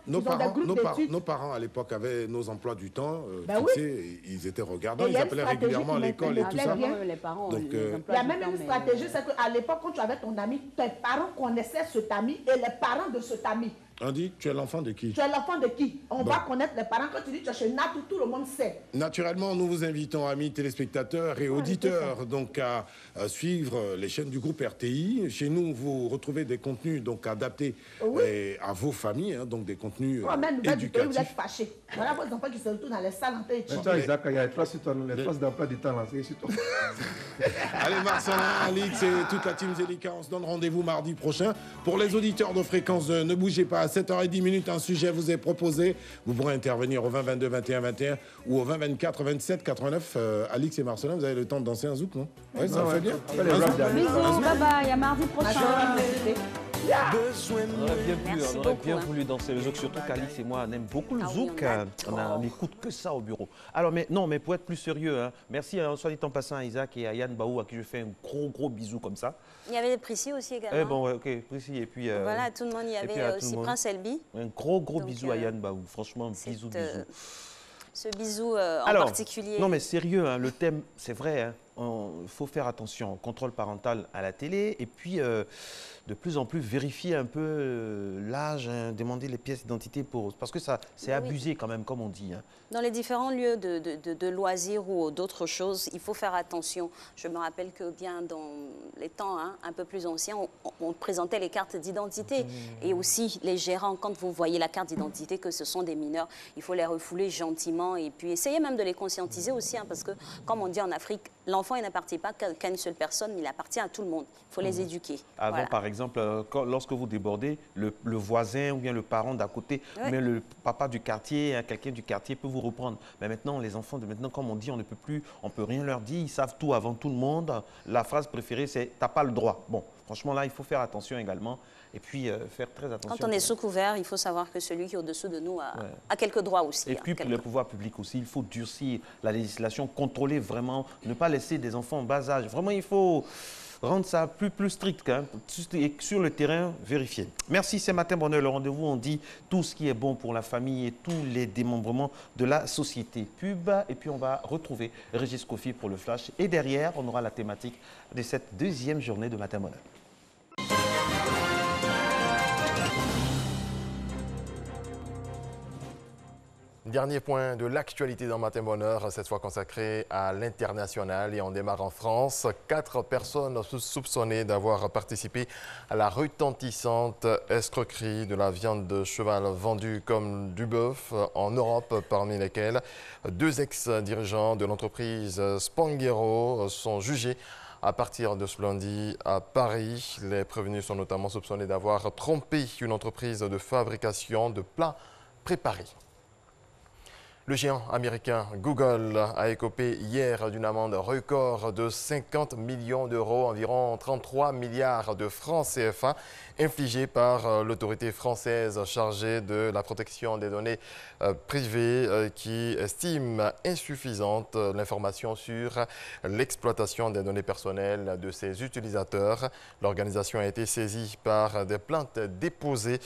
[SPEAKER 10] Les enfants mentent,
[SPEAKER 8] nos parents, à l'époque, avaient nos emplois du temps fixés. Ils étaient regardants, ils appelaient régulièrement à l'école et tout ça.
[SPEAKER 9] Les parents,
[SPEAKER 8] donc,
[SPEAKER 10] il y a même une stratégie, c'est qu'à l'époque, quand tu avais ton ami, tes parents connaissaient cet ami et les parents de cet ami.
[SPEAKER 8] On dit, tu es l'enfant de qui?
[SPEAKER 10] Tu es l'enfant de qui? On va connaître les parents. Quand tu dis tu es chez Natou, tout le monde sait.
[SPEAKER 8] Naturellement, nous vous invitons, amis téléspectateurs et auditeurs, donc à suivre les chaînes du groupe RTI. Chez nous, vous retrouvez des contenus donc adaptés à vos familles, donc des contenus éducatifs.
[SPEAKER 10] Vous êtes fâchés. Voilà vos enfants qui se retrouvent dans les salles en tête.
[SPEAKER 7] Isaac, il y a les traces d'emploi du temps lancées sur toi.
[SPEAKER 8] Allez, Marcelin, Alix et toute la team Zélika, on se donne rendez-vous mardi prochain. Pour les auditeurs de Fréquence 2, ne bougez pas. À 7h10, un sujet vous est proposé. Vous pourrez intervenir au 20 22 21 21 ou au 20 24 27 89. Alix et Marcelin, vous avez le temps de danser un zouk, non? Oui, ça fait bien.
[SPEAKER 9] Bisous, bye bye, à mardi prochain.
[SPEAKER 2] On aurait bien voulu danser le zouk, surtout qu'Alix et moi on aime beaucoup le zouk. On n'écoute que ça au bureau. Alors, mais pour être plus sérieux, merci, soit dit en passant à Isaac et à Yann Baou, à qui je fais un gros bisou comme ça.
[SPEAKER 1] Il y avait Prissy aussi également.
[SPEAKER 2] Prissy et puis...
[SPEAKER 1] voilà, tout le monde, il y avait aussi Prince Elbi.
[SPEAKER 2] Un gros bisou à Yann Baou, franchement, bisou.
[SPEAKER 1] Ce bisou en particulier.
[SPEAKER 2] Non mais sérieux, le thème, c'est vrai, il faut faire attention au contrôle parental à la télé et puis de plus en plus vérifier un peu l'âge, demander les pièces d'identité parce que ça c'est abusé quand même, comme on dit.
[SPEAKER 1] Dans les différents lieux de loisirs ou d'autres choses, il faut faire attention. Je me rappelle que bien dans les temps un peu plus anciens, on présentait les cartes d'identité et aussi les gérants, quand vous voyez la carte d'identité que ce sont des mineurs, il faut les refouler gentiment et puis essayer même de les conscientiser aussi, parce que comme on dit en Afrique, l'enfant il n'appartient pas qu'à une seule personne, mais il appartient à tout le monde. Il faut les éduquer.
[SPEAKER 2] Avant, par exemple, lorsque vous débordez, le voisin ou bien le parent d'à côté, ou bien le papa du quartier, quelqu'un du quartier peut vous reprendre. Mais maintenant, les enfants de maintenant, comme on dit, on peut rien leur dire, ils savent tout avant tout le monde. La phrase préférée, c'est « t'as pas le droit ». Bon, franchement, là, il faut faire attention également. Et puis, faire très attention.
[SPEAKER 1] Quand on est sous couvert, il faut savoir que celui qui est au-dessous de nous a quelques droits aussi.
[SPEAKER 2] Et puis, pour le pouvoir public aussi, il faut durcir la législation, contrôler vraiment, ne pas laisser des enfants en bas âge. Vraiment, il faut rendre ça plus strict, et sur le terrain, vérifier. Merci, c'est Matin Bonheur, le rendez-vous, on dit tout ce qui est bon pour la famille et tous les démembrements de la société. Pub, et puis on va retrouver Régis Kofi pour le flash. Et derrière, on aura la thématique de cette deuxième journée de Matin Bonheur.
[SPEAKER 3] Dernier point de l'actualité dans Matin Bonheur, cette fois consacré à l'international et on démarre en France. 4 personnes soupçonnées d'avoir participé à la retentissante escroquerie de la viande de cheval vendue comme du bœuf en Europe, parmi lesquels 2 ex-dirigeants de l'entreprise Spanghero sont jugés à partir de ce lundi à Paris. Les prévenus sont notamment soupçonnés d'avoir trompé une entreprise de fabrication de plats préparés. Le géant américain Google a écopé hier d'une amende record de 50 millions d'euros, environ 33 milliards de francs CFA, infligée par l'autorité française chargée de la protection des données privées qui estime insuffisante l'information sur l'exploitation des données personnelles de ses utilisateurs. L'organisation a été saisie par des plaintes déposées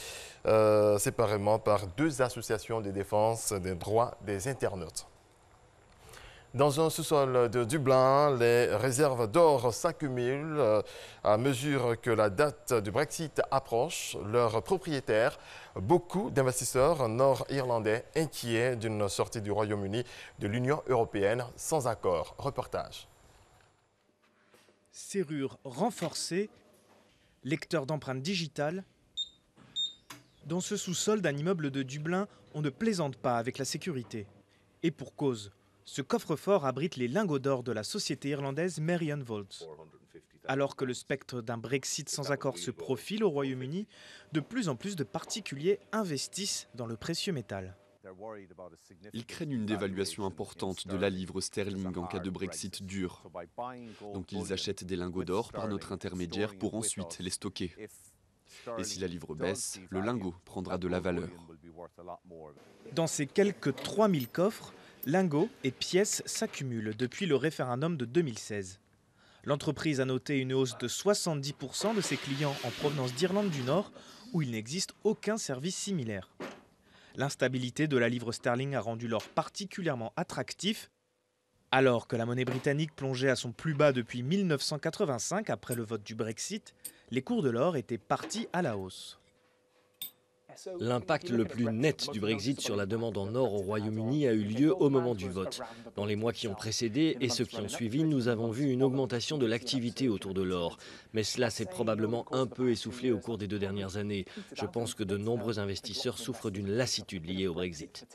[SPEAKER 3] séparément par 2 associations de défense des droits des internautes. Dans un sous-sol de Dublin, les réserves d'or s'accumulent à mesure que la date du Brexit approche. Leurs propriétaires, beaucoup d'investisseurs nord-irlandais inquiets d'une sortie du Royaume-Uni de l'Union européenne sans accord. Reportage.
[SPEAKER 11] Serrures renforcées, lecteurs d'empreintes digitales. Dans ce sous-sol d'un immeuble de Dublin, on ne plaisante pas avec la sécurité. Et pour cause, ce coffre-fort abrite les lingots d'or de la société irlandaise Merion Vaults. Alors que le spectre d'un Brexit sans accord se profile au Royaume-Uni, de plus en plus de particuliers investissent dans le précieux métal.
[SPEAKER 12] Ils craignent une dévaluation importante de la livre sterling en cas de Brexit dur. Donc ils achètent des lingots d'or par notre intermédiaire pour ensuite les stocker. Et si la livre baisse, le lingot prendra de la valeur.
[SPEAKER 11] Dans ces quelques 3000 coffres, lingots et pièces s'accumulent depuis le référendum de 2016. L'entreprise a noté une hausse de 70% de ses clients en provenance d'Irlande du Nord, où il n'existe aucun service similaire. L'instabilité de la livre sterling a rendu l'or particulièrement attractif, alors que la monnaie britannique plongeait à son plus bas depuis 1985 après le vote du Brexit. Les cours de l'or étaient partis à la hausse.
[SPEAKER 13] L'impact le plus net du Brexit sur la demande en or au Royaume-Uni a eu lieu au moment du vote. Dans les mois qui ont précédé et ceux qui ont suivi, nous avons vu une augmentation de l'activité autour de l'or. Mais cela s'est probablement un peu essoufflé au cours des 2 dernières années. Je pense que de nombreux investisseurs souffrent d'une lassitude liée au Brexit.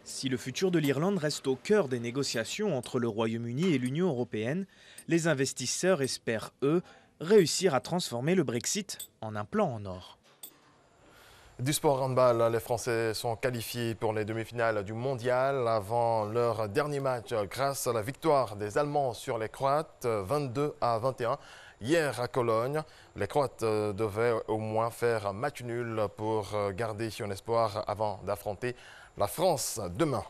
[SPEAKER 11] Si le futur de l'Irlande reste au cœur des négociations entre le Royaume-Uni et l'Union européenne, les investisseurs espèrent, eux, réussir à transformer le Brexit en un plan en or.
[SPEAKER 3] Du sport handball, les Français sont qualifiés pour les demi-finales du mondial avant leur dernier match grâce à la victoire des Allemands sur les Croates 22-21 hier à Cologne. Les Croates devaient au moins faire match nul pour garder un espoir avant d'affronter la France demain.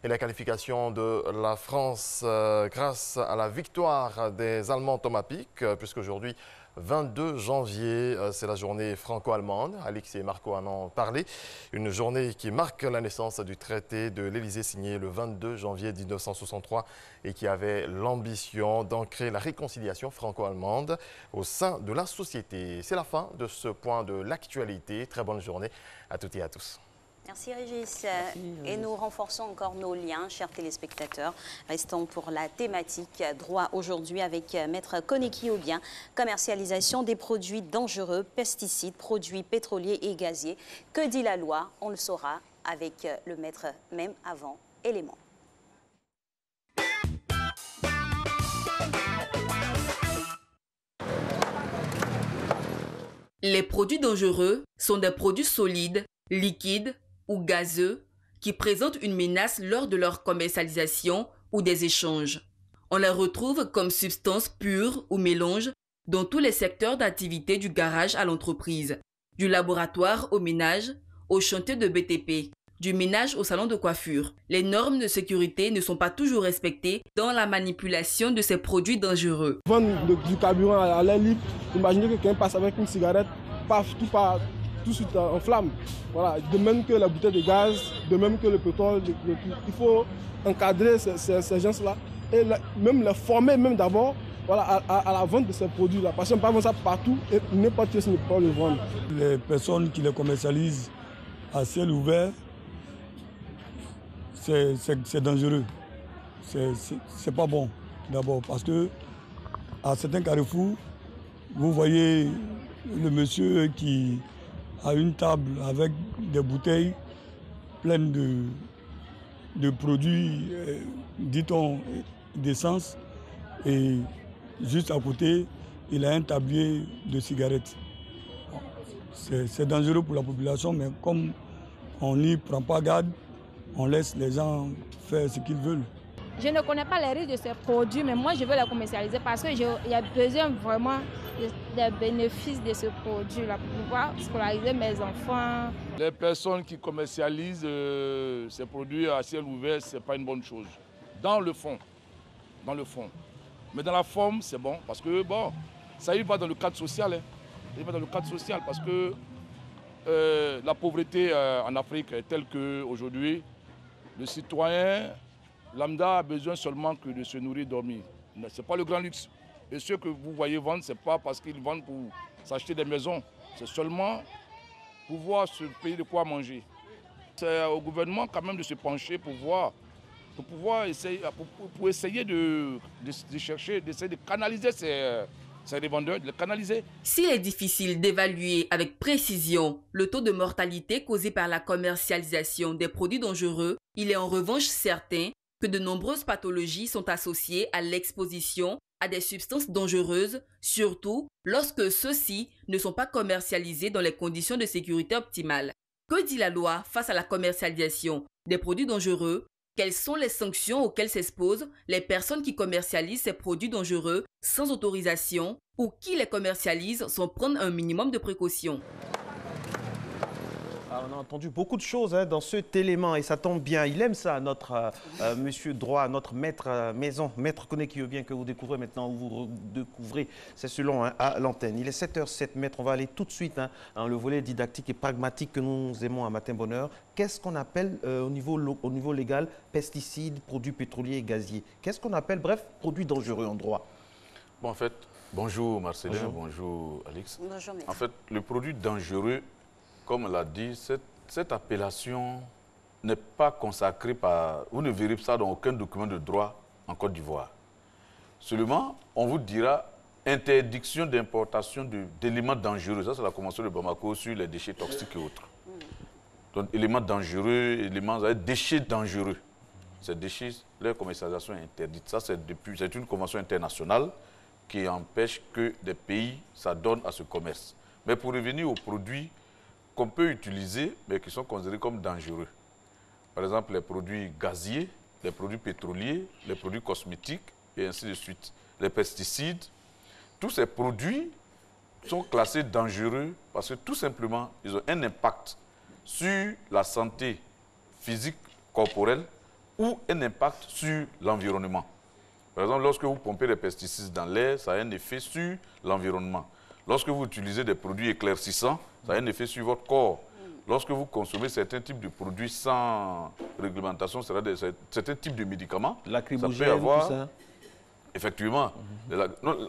[SPEAKER 3] Et la qualification de la France grâce à la victoire des Allemands Thomas Pic, puisqu'aujourd'hui, 22 janvier, c'est la journée franco-allemande. Alix et Marco en ont parlé. Une journée qui marque la naissance du traité de l'Élysée signé le 22 janvier 1963 et qui avait l'ambition d'ancrer la réconciliation franco-allemande au sein de la société. C'est la fin de ce point de l'actualité. Très bonne journée à toutes et à tous.
[SPEAKER 1] Merci Régis. Et nous renforçons encore nos liens, chers téléspectateurs. Restons pour la thématique droit aujourd'hui avec Maître Koneki Obien, commercialisation des produits dangereux, pesticides, produits pétroliers et gaziers. Que dit la loi? On le saura avec le maître même avant élément.
[SPEAKER 14] Les produits dangereux sont des produits solides, liquides ou gazeux qui présentent une menace lors de leur commercialisation ou des échanges. On les retrouve comme substances pures ou mélanges dans tous les secteurs d'activité du garage à l'entreprise, du laboratoire au ménage, au chantier de BTP, du ménage au salon de coiffure. Les normes de sécurité ne sont pas toujours respectées dans la manipulation de ces produits dangereux.
[SPEAKER 15] Vendre du carburant à l'air libre, imaginez que quelqu'un passe avec une cigarette, paf, tout de suite en flamme. Voilà. De même que la bouteille de gaz, de même que le pétrole, il faut encadrer ces gens-là et même les former même d'abord voilà, à la vente de ces produits-là. Parce qu'on ne peut pas vendre ça partout et n'importe qui ne peut pas le vendre.
[SPEAKER 16] Les personnes qui les commercialisent à ciel ouvert
[SPEAKER 6] c'est dangereux. C'est pas bon, d'abord, parce que à certains carrefours, vous voyez le monsieur qui a une table avec des bouteilles pleines de produits, dit-on, d'essence, et juste à côté, il a un tablier de cigarettes. C'est dangereux pour la population, mais comme on n'y prend pas garde, on laisse les gens faire ce qu'ils veulent.
[SPEAKER 16] Je ne connais pas les risques de ces produits, mais moi je veux les commercialiser parce qu'il y a besoin vraiment des bénéfices de ce produit-là pour pouvoir scolariser mes enfants.
[SPEAKER 17] Les personnes qui commercialisent ces produits à ciel ouvert, ce n'est pas une bonne chose. Dans le fond. Mais dans la forme, c'est bon parce que bon, ça y va dans le cadre social. Hein. Ça y va dans le cadre social parce que la pauvreté en Afrique est telle qu'aujourd'hui, le citoyen lambda a besoin seulement que de se nourrir et dormir. Ce n'est pas le grand luxe. Et ceux que vous voyez vendre, ce n'est pas parce qu'ils vendent pour s'acheter des maisons. C'est seulement pour pouvoir se payer de quoi manger. C'est au gouvernement quand même de se pencher pour voir, pour essayer de chercher, d'essayer de canaliser ces revendeurs, de les canaliser.
[SPEAKER 14] S'il est difficile d'évaluer avec précision le taux de mortalité causé par la commercialisation des produits dangereux, il est en revanche certain que de nombreuses pathologies sont associées à l'exposition à des substances dangereuses, surtout lorsque ceux-ci ne sont pas commercialisés dans les conditions de sécurité optimales. Que dit la loi face à la commercialisation des produits dangereux? Quelles sont les sanctions auxquelles s'exposent les personnes qui commercialisent ces produits dangereux sans autorisation ou qui les commercialisent sans prendre un minimum de précautions?
[SPEAKER 2] On a entendu beaucoup de choses dans cet élément et ça tombe bien. Il aime ça, notre monsieur droit, notre maître maison, maître Koné Kiobien que vous découvrez maintenant, vous découvrez, c'est selon à l'antenne. Il est 7h07, maître, on va aller tout de suite dans le volet didactique et pragmatique que nous aimons à Matin Bonheur. Qu'est-ce qu'on appelle au niveau légal pesticides, produits pétroliers et gaziers? Qu'est-ce qu'on appelle, bref, produits dangereux en droit?
[SPEAKER 18] Bon, en fait, bonjour Marcelin, bonjour Alex.
[SPEAKER 1] Bonjour, maître.
[SPEAKER 18] En fait, le produit dangereux, comme on l'a dit, cette appellation n'est pas consacrée par... Vous ne verrez ça dans aucun document de droit en Côte d'Ivoire. Seulement, on vous dira interdiction d'importation d'éléments dangereux. Ça, c'est la Convention de Bamako sur les déchets toxiques et autres. Donc, éléments dangereux, déchets dangereux. Ces déchets, leur commercialisation est interdite. Ça, c'est une convention internationale qui empêche que des pays s'adonnent à ce commerce. Mais pour revenir aux produits qu'on peut utiliser, mais qui sont considérés comme dangereux. Par exemple, les produits gaziers, les produits pétroliers, les produits cosmétiques, et ainsi de suite. Les pesticides, tous ces produits sont classés dangereux parce que tout simplement, ils ont un impact sur la santé physique, corporelle, ou un impact sur l'environnement. Par exemple, lorsque vous pompez des pesticides dans l'air, ça a un effet sur l'environnement. Lorsque vous utilisez des produits éclaircissants, ça a un effet sur votre corps. Lorsque vous consommez certains types de produits sans réglementation, c'est-à-dire certains types de médicaments, ça peut avoir... Tout ça. Effectivement.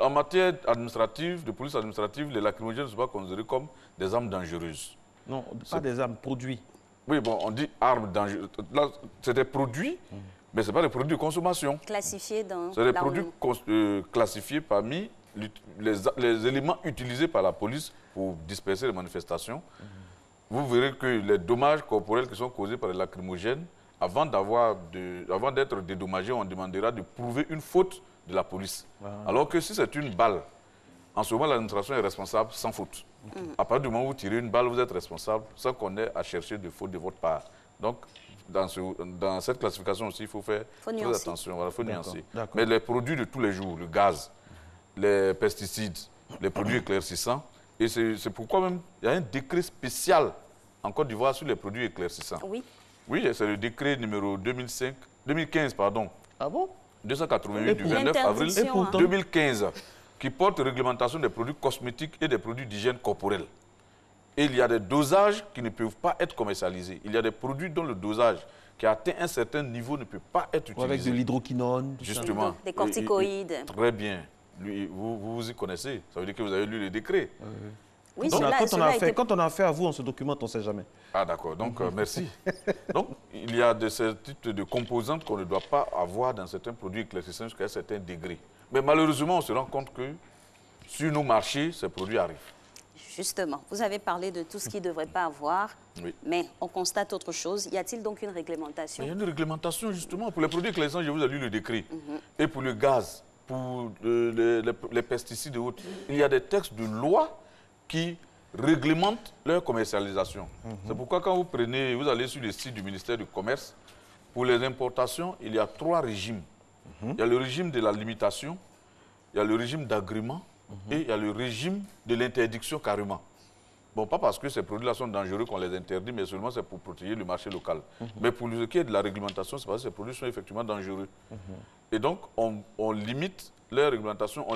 [SPEAKER 18] En matière administrative, de police administrative, les lacrymogènes ne sont pas considérés comme des armes dangereuses.
[SPEAKER 2] Non, pas des armes, produits.
[SPEAKER 18] Oui, bon, on dit armes dangereuses. Là, c'est des produits, mais ce n'est pas des produits de consommation.
[SPEAKER 1] Classifiés dans...
[SPEAKER 18] C'est des produits classifiés parmi les éléments utilisés par la police pour disperser les manifestations. Vous verrez que les dommages corporels qui sont causés par les lacrymogènes, avant d'être dédommagés, on demandera de prouver une faute de la police. Alors que si c'est une balle, en ce moment, l'administration est responsable sans faute. À partir du moment où vous tirez une balle, vous êtes responsable sans qu'on ait à chercher de faute de votre part. Donc, dans cette classification aussi, il faut faire très attention. Voilà, faut nuancer. Mais les produits de tous les jours, le gaz, les pesticides, les produits éclaircissants, et c'est pourquoi même il y a un décret spécial en Côte d'Ivoire sur les produits éclaircissants.
[SPEAKER 1] Oui.
[SPEAKER 18] Oui, c'est le décret numéro 2015, pardon.
[SPEAKER 2] Ah bon?
[SPEAKER 18] 288 du 29 avril 2015, qui porte réglementation des produits cosmétiques et des produits d'hygiène corporelle. Et il y a des dosages qui ne peuvent pas être commercialisés. Il y a des produits dont le dosage qui a atteint un certain niveau ne peut pas être utilisé.
[SPEAKER 2] Avec de l'hydroquinone.
[SPEAKER 18] Justement.
[SPEAKER 1] Des corticoïdes.
[SPEAKER 18] Très bien. Vous y connaissez. Ça veut dire que vous avez lu le décret.
[SPEAKER 1] Oui,
[SPEAKER 2] quand on a affaire à vous, on se documente, on ne sait jamais.
[SPEAKER 18] Ah d'accord, donc merci. Donc il y a de ce type de composantes qu'on ne doit pas avoir dans certains produits éclaircissants jusqu'à un certain degré. Mais malheureusement, on se rend compte que sur nos marchés, ces produits arrivent.
[SPEAKER 1] Justement, vous avez parlé de tout ce qu'il ne devrait pas avoir,
[SPEAKER 18] oui.
[SPEAKER 1] Mais on constate autre chose. Y a-t-il donc une réglementation?
[SPEAKER 18] Il y a une réglementation justement. Pour les produits éclaircissants, je vous ai lu le décret. Et pour le gaz, pour les pesticides et autres, il y a des textes de loi qui réglementent leur commercialisation. C'est pourquoi quand vous allez sur le site du ministère du Commerce, pour les importations, il y a 3 régimes. Il y a le régime de la limitation, il y a le régime d'agrément et il y a le régime de l'interdiction carrément. Bon, pas parce que ces produits-là sont dangereux qu'on les interdit, mais seulement c'est pour protéger le marché local. Mais pour ce qui est de la réglementation, c'est parce que ces produits sont effectivement dangereux. Et donc, on limite leur réglementation,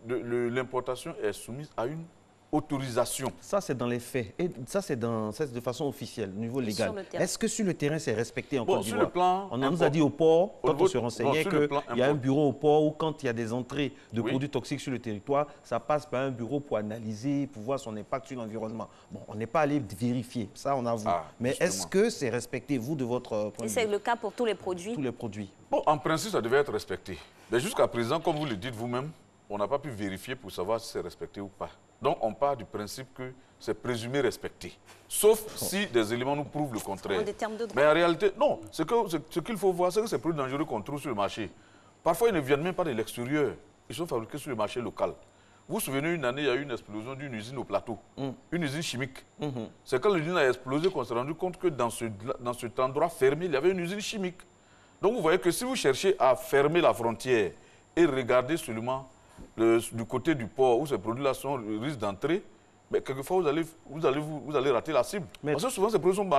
[SPEAKER 18] l'importation est soumise à une autorisation.
[SPEAKER 2] Ça, c'est dans les faits. Et ça, c'est de façon officielle, au niveau légal. Est-ce que sur le terrain, c'est respecté en Côte d'Ivoire? On nous a dit au port, quand on se renseignait, qu'il y a un bureau au port où, quand il y a des entrées de produits toxiques sur le territoire, ça passe par un bureau pour analyser, pour voir son impact sur l'environnement. Bon, on n'est pas allé vérifier, ça, on avoue. Mais est-ce que c'est respecté, vous, de votre point de vue?
[SPEAKER 1] Et c'est le cas pour tous les produits?
[SPEAKER 2] Tous les produits.
[SPEAKER 18] Bon, en principe, ça devait être respecté. Mais jusqu'à présent, comme vous le dites vous-même, on n'a pas pu vérifier pour savoir si c'est respecté ou pas. Donc, on part du principe que c'est présumé respecté. Sauf si des éléments nous prouvent le contraire. Mais en réalité, non. Ce qu'il faut voir, c'est que ces produits dangereux qu'on trouve sur le marché, parfois, ils ne viennent même pas de l'extérieur. Ils sont fabriqués sur le marché local. Vous vous souvenez, une année, il y a eu une explosion d'une usine au plateau. Une usine chimique. C'est quand l'usine a explosé qu'on s'est rendu compte que dans cet endroit fermé, il y avait une usine chimique. Donc, vous voyez que si vous cherchez à fermer la frontière et regarder seulement du côté du port où ces produits-là risquent d'entrer, mais quelquefois vous allez rater la cible. Parce que souvent ces produits sont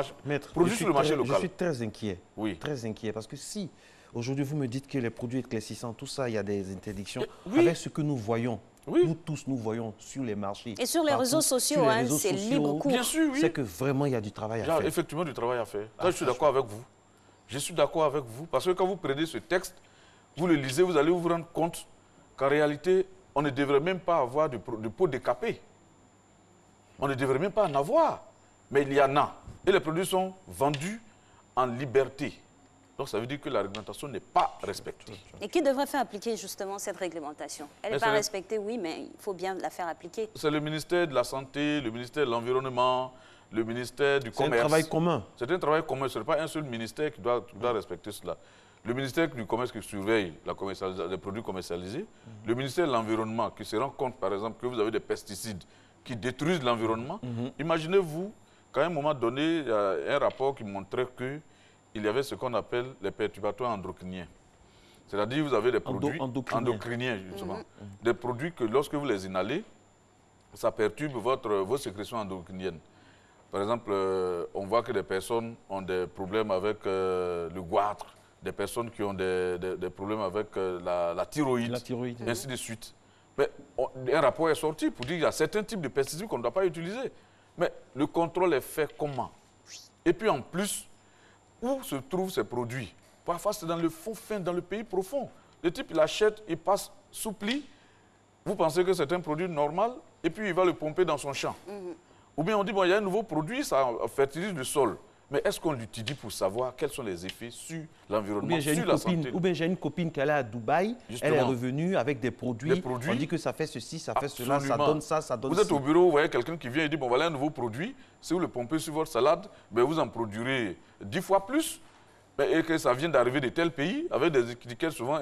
[SPEAKER 18] produits sur le marché local.
[SPEAKER 2] Je suis très inquiet.
[SPEAKER 18] Oui.
[SPEAKER 2] Très inquiet parce que si aujourd'hui vous me dites que les produits éclaircissants, tout ça, il y a des interdictions, avec ce que nous voyons. Nous tous, nous voyons sur les marchés.
[SPEAKER 1] Et sur les réseaux sociaux, c'est libre cours.
[SPEAKER 18] Bien sûr, oui.
[SPEAKER 2] C'est que vraiment, il y a du travail à faire.
[SPEAKER 18] Il y a effectivement du travail à faire. Là, je suis d'accord avec vous. Je suis d'accord avec vous. Parce que quand vous prenez ce texte, vous le lisez, vous allez vous rendre compte qu'en réalité, on ne devrait même pas avoir de pots décapés. On ne devrait même pas en avoir. Mais il y en a. Et les produits sont vendus en liberté. Donc ça veut dire que la réglementation n'est pas respectée.
[SPEAKER 1] Et qui devrait faire appliquer justement cette réglementation? Elle n'est pas respectée, oui, mais il faut bien la faire appliquer.
[SPEAKER 18] C'est le ministère de la Santé, le ministère de l'Environnement, le ministère du Commerce.
[SPEAKER 2] C'est un travail commun.
[SPEAKER 18] C'est un travail commun. Ce n'est pas un seul ministère qui doit respecter cela. Le ministère du Commerce qui surveille les produits commercialisés, le ministère de l'Environnement qui se rend compte, par exemple, que vous avez des pesticides qui détruisent l'environnement. Imaginez-vous qu'à un moment donné, il y a un rapport qui montrait qu'il y avait ce qu'on appelle les perturbateurs endocriniens. C'est-à-dire vous avez des produits endocriniens, justement. Des produits que lorsque vous les inhalez, ça perturbe vos sécrétions endocriniennes. Par exemple, on voit que des personnes ont des problèmes avec le goitre, des personnes qui ont des problèmes avec la thyroïde, et ainsi de suite. Mais un rapport est sorti pour dire qu'il y a certains types de pesticides qu'on ne doit pas utiliser. Mais le contrôle est fait comment? Et puis en plus, où se trouvent ces produits? Parfois, c'est dans le fond fin, dans le pays profond. Le type, il achète, il passe sous pli. Vous pensez que c'est un produit normal, et puis il va le pomper dans son champ. Ou bien on dit, bon, il y a un nouveau produit, ça fertilise le sol. Mais est-ce qu'on l'utilise pour savoir quels sont les effets sur l'environnement, sur la santé?
[SPEAKER 2] Ou bien j'ai une copine qui est à Dubaï, elle est revenue avec des produits, on dit que ça fait ceci, ça fait cela, ça donne ça, ça donne ça.
[SPEAKER 18] Vous êtes au bureau, vous voyez quelqu'un qui vient et dit, bon voilà un nouveau produit, si vous le pompez sur votre salade, ben, vous en produirez 10 fois plus, et que ça vient d'arriver de tel pays, avec des étiquettes souvent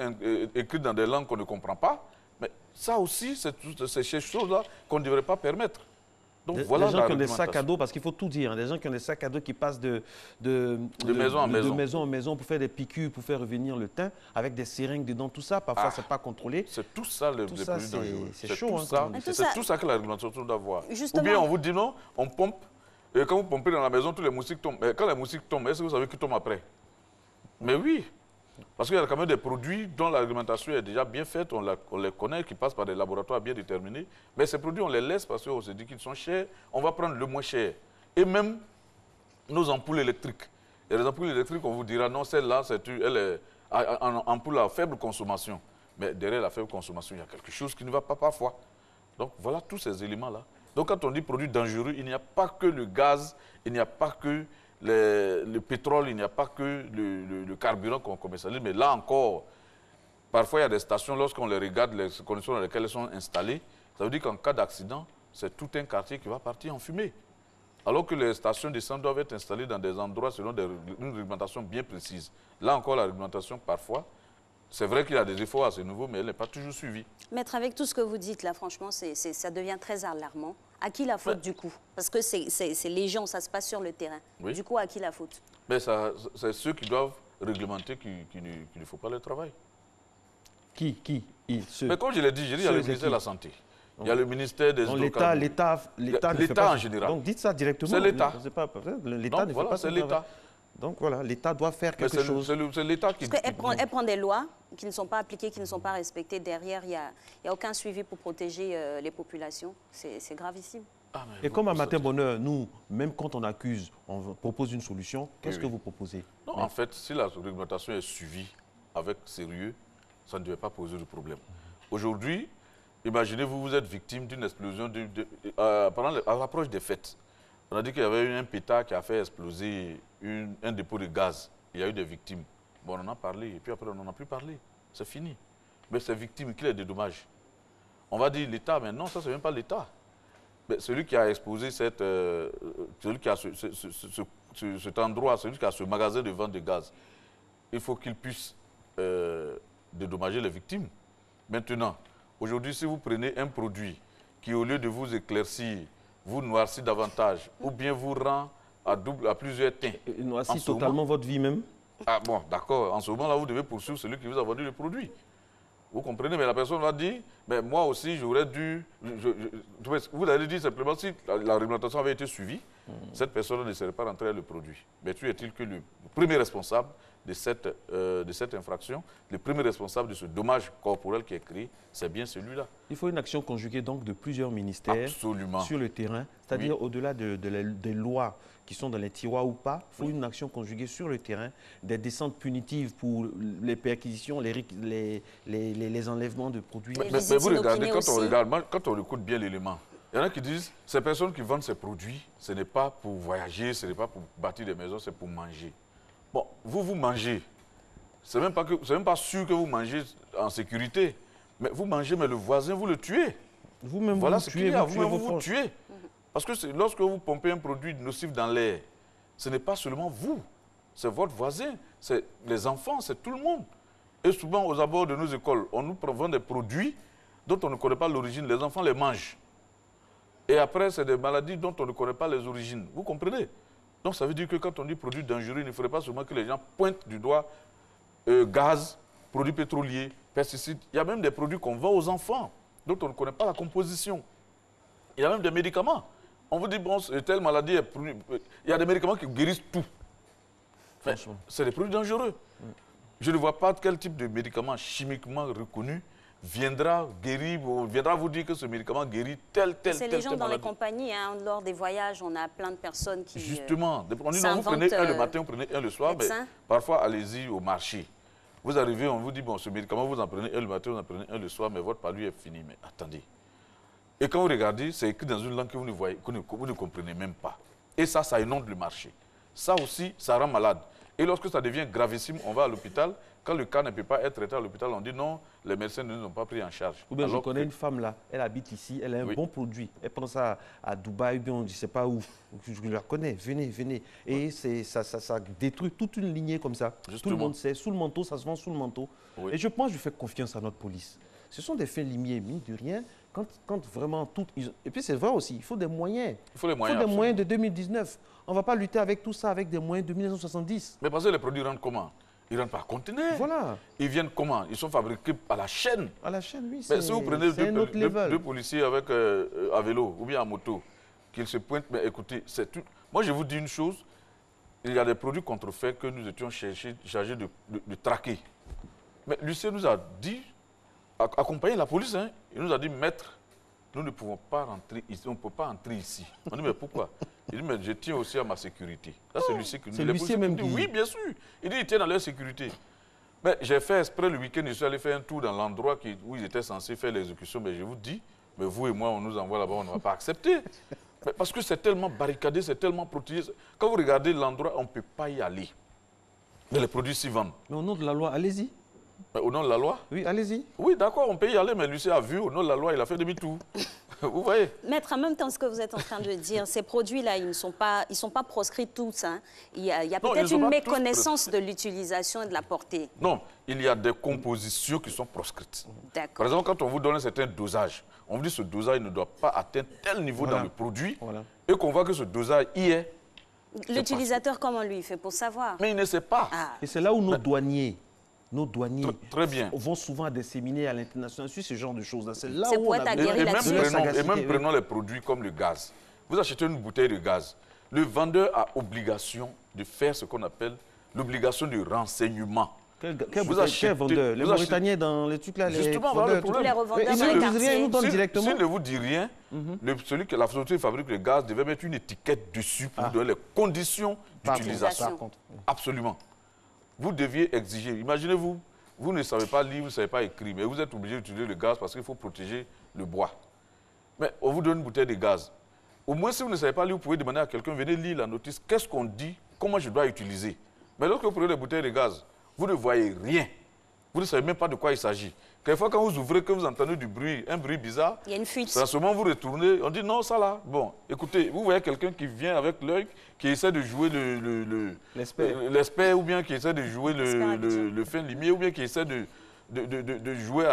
[SPEAKER 18] écrites dans des langues qu'on ne comprend pas. Mais ça aussi, c'est ces choses-là qu'on ne devrait pas permettre. Donc, voilà
[SPEAKER 2] des gens qui ont des sacs à dos, parce qu'il faut tout dire, hein, des gens qui ont des sacs à dos qui passent de maison en maison pour faire des piqûres, pour faire revenir le teint, avec des seringues dedans, tout ça, parfois c'est pas contrôlé.
[SPEAKER 18] C'est tout ça les produits dangereux.
[SPEAKER 2] C'est chaud.
[SPEAKER 18] C'est tout ça que la réglementation doit avoir. Ou bien on vous dit non, on pompe, et quand vous pompez dans la maison, tous les moustiques tombent. Mais quand les moustiques tombent, est-ce que vous savez qui tombe après? Mais oui. Parce qu'il y a quand même des produits dont la réglementation est déjà bien faite, on les connaît, qui passent par des laboratoires bien déterminés. Mais ces produits, on les laisse parce qu'on se dit qu'ils sont chers, on va prendre le moins cher. Et même nos ampoules électriques. Il y a des ampoules électriques, on vous dira, non, celle-là, elle est en ampoule à faible consommation. Mais derrière la faible consommation, il y a quelque chose qui ne va pas parfois. Donc voilà tous ces éléments-là Donc quand on dit produit dangereux, il n'y a pas que le gaz, il n'y a pas que le pétrole, il n'y a pas que le carburant qu'on commercialise, mais là encore, parfois il y a des stations, lorsqu'on les regarde, les conditions dans lesquelles elles sont installées, ça veut dire qu'en cas d'accident, c'est tout un quartier qui va partir en fumée. Alors que les stations d'essence doivent être installées dans des endroits selon une réglementation bien précise. Là encore, la réglementation, parfois, c'est vrai qu'il y a des efforts à ce niveau, mais elle n'est pas toujours suivie.
[SPEAKER 1] Maître, avec tout ce que vous dites là, franchement, ça devient très alarmant. À qui la faute du coup? Parce que c'est les gens, ça se passe sur le terrain.
[SPEAKER 18] Oui.
[SPEAKER 1] Du coup, à qui la faute?
[SPEAKER 18] Mais c'est ceux qui doivent réglementer qu'il ne faut pas le travail.
[SPEAKER 2] Qui
[SPEAKER 18] Mais comme je l'ai dit, il y a le ministère de la Santé. Il y a le ministère des
[SPEAKER 2] L'État
[SPEAKER 18] en général.
[SPEAKER 2] Donc dites ça directement.
[SPEAKER 18] C'est l'État.
[SPEAKER 2] L'État ne fait pas
[SPEAKER 18] c'est l'État.
[SPEAKER 2] Donc voilà, l'État doit faire quelque chose.
[SPEAKER 18] C'est l'État qui...
[SPEAKER 1] Parce qu'elle prend des lois qui ne sont pas appliquées, qui ne sont pas respectées. Derrière, il n'y a aucun suivi pour protéger les populations. C'est gravissime.
[SPEAKER 2] Et comme à Matin Bonheur, nous, même quand on accuse, on propose une solution, qu'est-ce que vous proposez?
[SPEAKER 18] Non, en fait, si la réglementation est suivie avec sérieux, ça ne devait pas poser de problème. Aujourd'hui, imaginez-vous, vous êtes victime d'une explosion à l'approche des fêtes. On a dit qu'il y avait eu un pétard qui a fait exploser un dépôt de gaz. Il y a eu des victimes. Bon, on en a parlé, et puis après, on n'en a plus parlé. C'est fini. Mais ces victimes, qui les dédommage? On va dire l'État, mais non, ça, c'est même pas l'État. Mais celui qui a exposé celui qui a cet endroit, celui qui a ce magasin de vente de gaz, il faut qu'il puisse dédommager les victimes. Maintenant, aujourd'hui, si vous prenez un produit qui, au lieu de vous éclaircir, vous noircit davantage, ou bien vous rend à plusieurs teints.
[SPEAKER 2] Noircit totalement votre vie même?
[SPEAKER 18] Ah bon, d'accord. En ce moment-là, vous devez poursuivre celui qui vous a vendu le produit. Vous comprenez? Mais la personne va dire, mais moi aussi, j'aurais dû... vous avez dit simplement, si la réglementation avait été suivie, cette personne ne serait pas rentrée à le produit. Mais tu es-il que le premier responsable de cette infraction, le premier responsable de ce dommage corporel qui est créé, c'est bien celui-là.
[SPEAKER 2] Il faut une action conjuguée donc de plusieurs ministères sur le terrain, c'est-à-dire au-delà des lois qui sont dans les tiroirs ou pas, il faut une action conjuguée sur le terrain, des descentes punitives pour les perquisitions, les enlèvements de produits.
[SPEAKER 18] Mais vous regardez, quand on écoute bien l'élément, il y en a qui disent, ces personnes qui vendent ces produits, ce n'est pas pour voyager, ce n'est pas pour bâtir des maisons, c'est pour manger. Bon, vous mangez. Ce n'est même pas sûr que vous mangez en sécurité. Mais vous mangez, mais le voisin, vous le tuez.
[SPEAKER 2] Vous-même,
[SPEAKER 18] voilà
[SPEAKER 2] vous
[SPEAKER 18] ce qu'il y a. Vous-même, vous tuez. Parce que lorsque vous pompez un produit nocif dans l'air, ce n'est pas seulement vous. C'est votre voisin, c'est les enfants, c'est tout le monde. Et souvent, aux abords de nos écoles, on nous vend des produits dont on ne connaît pas l'origine. Les enfants les mangent. Et après, c'est des maladies dont on ne connaît pas les origines. Vous comprenez? Donc, ça veut dire que quand on dit produits dangereux, il ne faudrait pas seulement que les gens pointent du doigt gaz, produits pétroliers, pesticides. Il y a même des produits qu'on vend aux enfants, dont on ne connaît pas la composition. Il y a même des médicaments. On vous dit, bon, telle maladie est... Il y a des médicaments qui guérissent tout. C'est des produits dangereux. Je ne vois pas quel type de médicament chimiquement reconnu viendra guérir, viendra vous dire que ce médicament guérit telle
[SPEAKER 1] C'est les gens dans les compagnies, hein, lors des voyages, on a plein de personnes qui...
[SPEAKER 18] Justement, on dit non, vous prenez un le matin, vous prenez un le soir, mais parfois allez-y au marché. Vous arrivez, on vous dit, bon, ce médicament, vous en prenez un le matin, vous en prenez un le soir, mais votre palu est fini. Mais attendez. Et quand vous regardez, c'est écrit dans une langue que vous ne voyez, que vous ne comprenez même pas. Et ça inonde le marché. Ça aussi, ça rend malade. Et lorsque ça devient gravissime, on va à l'hôpital. Quand le cas ne peut pas être traité à l'hôpital, on dit non, les médecins ne nous ont pas pris en charge.
[SPEAKER 2] Ou bien je connais une femme là, elle habite ici, elle a un bon produit. Elle prend ça à Dubaï, bien on ne sait pas où. Je la connais, venez, venez. Et ça détruit toute une lignée comme ça. Justement. Tout le monde sait, sous le manteau, ça se vend sous le manteau. Oui. Et je pense que je fais confiance à notre police. Ce sont des faits limiers, mine de rien. Quand vraiment tout... Et puis c'est vrai aussi, il faut des moyens.
[SPEAKER 18] Il faut des moyens
[SPEAKER 2] de 2019. On ne va pas lutter avec tout ça avec des moyens de 1970.
[SPEAKER 18] Mais parce que les produits rentrent comment? Ils rentrent par conteneur.
[SPEAKER 2] Voilà.
[SPEAKER 18] Ils viennent comment? Ils sont fabriqués à la chaîne.
[SPEAKER 2] À la chaîne, oui.
[SPEAKER 18] Mais si vous prenez deux policiers avec, à vélo ou bien à moto, qu'ils se pointent, mais écoutez, c'est tout. Moi, je vous dis une chose. Il y a des produits contrefaits que nous étions chargés de traquer. Mais Lucien nous a dit, accompagner la police, hein, il nous a dit, maître, nous ne pouvons pas rentrer ici, on ne peut pas entrer ici. On dit, mais pourquoi? Il dit, mais je tiens aussi à ma sécurité. Là, c'est Lucien qui nous dit.
[SPEAKER 2] C'est Lucien même
[SPEAKER 18] qui dit, oui, bien sûr. Il dit, ils tiennent à leur sécurité. Mais j'ai fait exprès le week-end, je suis allé faire un tour dans l'endroit où ils étaient censés faire l'exécution. Mais je vous dis, Mais vous et moi, on nous envoie là-bas, on ne va pas accepter. Mais parce que c'est tellement barricadé, c'est tellement protégé. Quand vous regardez l'endroit, on ne peut pas y aller. Mais les produits s'y vendent.
[SPEAKER 2] Mais au nom de la loi, allez-y.
[SPEAKER 18] Au nom de la loi?
[SPEAKER 2] Oui, allez-y.
[SPEAKER 18] Oui, d'accord, on peut y aller, mais lui, a vu, au nom de la loi, il a fait demi-tour. Vous voyez?
[SPEAKER 1] Maître, en même temps, ce que vous êtes en train de dire, ces produits-là, ils ne sont pas proscrits tous. Hein. Il y a peut-être une méconnaissance de l'utilisation et de la portée.
[SPEAKER 18] Non, il y a des compositions qui sont proscrites. Par exemple, quand on vous donne un certain dosage, on vous dit que ce dosage ne doit pas atteindre tel niveau dans le produit, et qu'on voit que ce dosage y est.
[SPEAKER 1] L'utilisateur, comment lui fait pour savoir?
[SPEAKER 18] Mais il ne sait pas.
[SPEAKER 2] Et c'est là où nos douaniers
[SPEAKER 18] très bien.
[SPEAKER 2] vont souvent disséminer à l'international sur ce genre de choses. C'est là
[SPEAKER 1] où
[SPEAKER 2] on a
[SPEAKER 18] et même prenons les produits comme le gaz. Vous achetez une bouteille de gaz. Le vendeur a obligation de faire ce qu'on appelle l'obligation de renseignement.
[SPEAKER 2] Quel vendeur? Les Mauritaniens dans les trucs là,
[SPEAKER 18] justement, voilà le problème.
[SPEAKER 1] Les revendeurs dans les quartiers.
[SPEAKER 2] Rien, ils nous donnent directement.
[SPEAKER 18] S'il ne vous dit rien, celui que la société fabrique le gaz devait mettre une étiquette dessus pour donner les conditions d'utilisation. Absolument. Vous deviez exiger. Imaginez-vous, vous ne savez pas lire, vous ne savez pas écrire, mais vous êtes obligé d'utiliser le gaz parce qu'il faut protéger le bois. Mais on vous donne une bouteille de gaz. Au moins, si vous ne savez pas lire, vous pouvez demander à quelqu'un, venez lire la notice, qu'est-ce qu'on dit, comment je dois utiliser. Mais lorsque vous prenez les bouteilles de gaz, vous ne voyez rien. Vous ne savez même pas de quoi il s'agit. Quelquefois, quand vous ouvrez, que vous entendez du bruit, un bruit bizarre,
[SPEAKER 1] il y a une fuite.
[SPEAKER 18] À ce moment, vous retournez, on dit non, ça là. Bon, écoutez, vous voyez quelqu'un qui vient avec l'œil, qui essaie de jouer l'espère, ou bien qui essaie de jouer le fin limier, ou bien qui essaie de jouer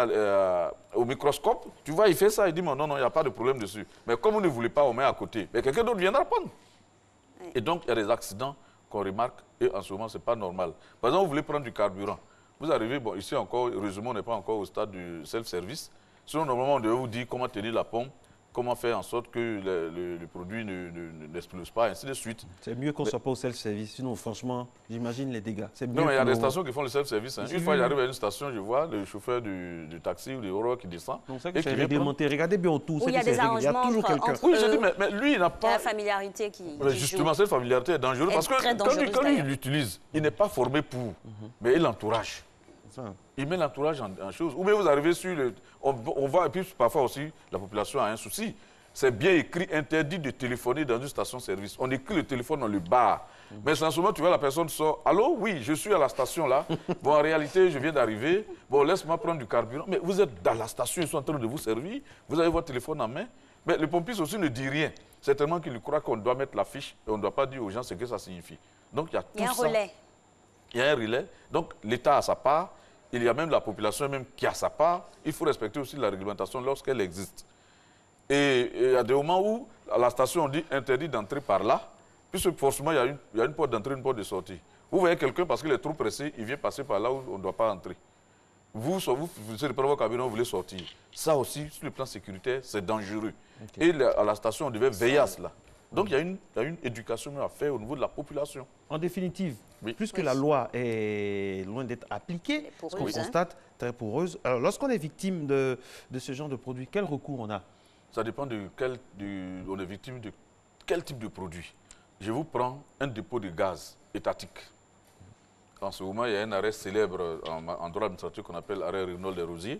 [SPEAKER 18] au microscope. Tu vois, il fait ça, il dit non, il n'y a pas de problème dessus. Mais comme vous ne voulez pas, on met à côté. Mais quelqu'un d'autre viendra prendre. Ouais. Et donc, il y a des accidents qu'on remarque, et en ce moment, ce n'est pas normal. Par exemple, vous voulez prendre du carburant. Vous arrivez, bon, ici encore, heureusement, on n'est pas encore au stade du self-service. Sinon, normalement, on devait vous dire comment tenir la pompe, comment faire en sorte que le produit n'explose pas, ainsi de suite.
[SPEAKER 2] C'est mieux qu'on ne soit pas au self-service. Sinon, franchement, j'imagine les dégâts.
[SPEAKER 18] Non, mais il y a des stations qui font le self-service. Hein. Une fois, j'arrive à une station, je vois le chauffeur du taxi ou du Euro qui descend.
[SPEAKER 2] Donc, ça, c'est réglementé. Regardez bien autour.
[SPEAKER 1] Il y a des arrangements entre
[SPEAKER 18] oui, je dis, mais lui, il n'a pas...
[SPEAKER 1] la familiarité qui
[SPEAKER 18] justement, cette familiarité est dangereuse. Parce que quand lui, il l'utilise, il n'est pas formé pour, mais il l'entourage. Il met l'entourage en chose. Ou bien vous arrivez sur le... On voit, et puis parfois aussi, la population a un souci. C'est bien écrit, interdit de téléphoner dans une station-service. On écrit le téléphone dans le bar. Mais en ce moment, tu vois, la personne sort. Allô, oui, je suis à la station là. Bon, en réalité, je viens d'arriver. Bon, laisse-moi prendre du carburant. Mais vous êtes dans la station, ils sont en train de vous servir. Vous avez votre téléphone en main. Mais le pompiste aussi ne dit rien. C'est tellement qu'il croit qu'on doit mettre la fiche et on ne doit pas dire aux gens ce que ça signifie. Donc, il y a tout ça.
[SPEAKER 1] Il y a un relais.
[SPEAKER 18] Il y a un relais. Donc, l'État a sa part. Il y a même la population même qui a sa part. Il faut respecter aussi la réglementation lorsqu'elle existe. Et il y a des moments où, à la station, on dit interdit d'entrer par là, puisque forcément, il y a une porte d'entrée, une porte de sortie. Vous voyez quelqu'un, parce qu'il est trop pressé, il vient passer par là où on ne doit pas entrer. Vous êtes de prendre votre cabinet, vous voulez sortir. Ça aussi, sur le plan sécuritaire, c'est dangereux. Okay. Et à la station, on devait veiller à cela. Donc, il y a une éducation à faire au niveau de la population.
[SPEAKER 2] En définitive, puisque la loi est loin d'être appliquée, ce qu'on constate, très poreuse. Alors, lorsqu'on est victime de ce genre de produit, quel recours on a?
[SPEAKER 18] Ça dépend on est victime de quel type de produit. Je vous prends un dépôt de gaz étatique. En ce moment, il y a un arrêt célèbre en droit administratif qu'on appelle arrêt Renault des Rosiers,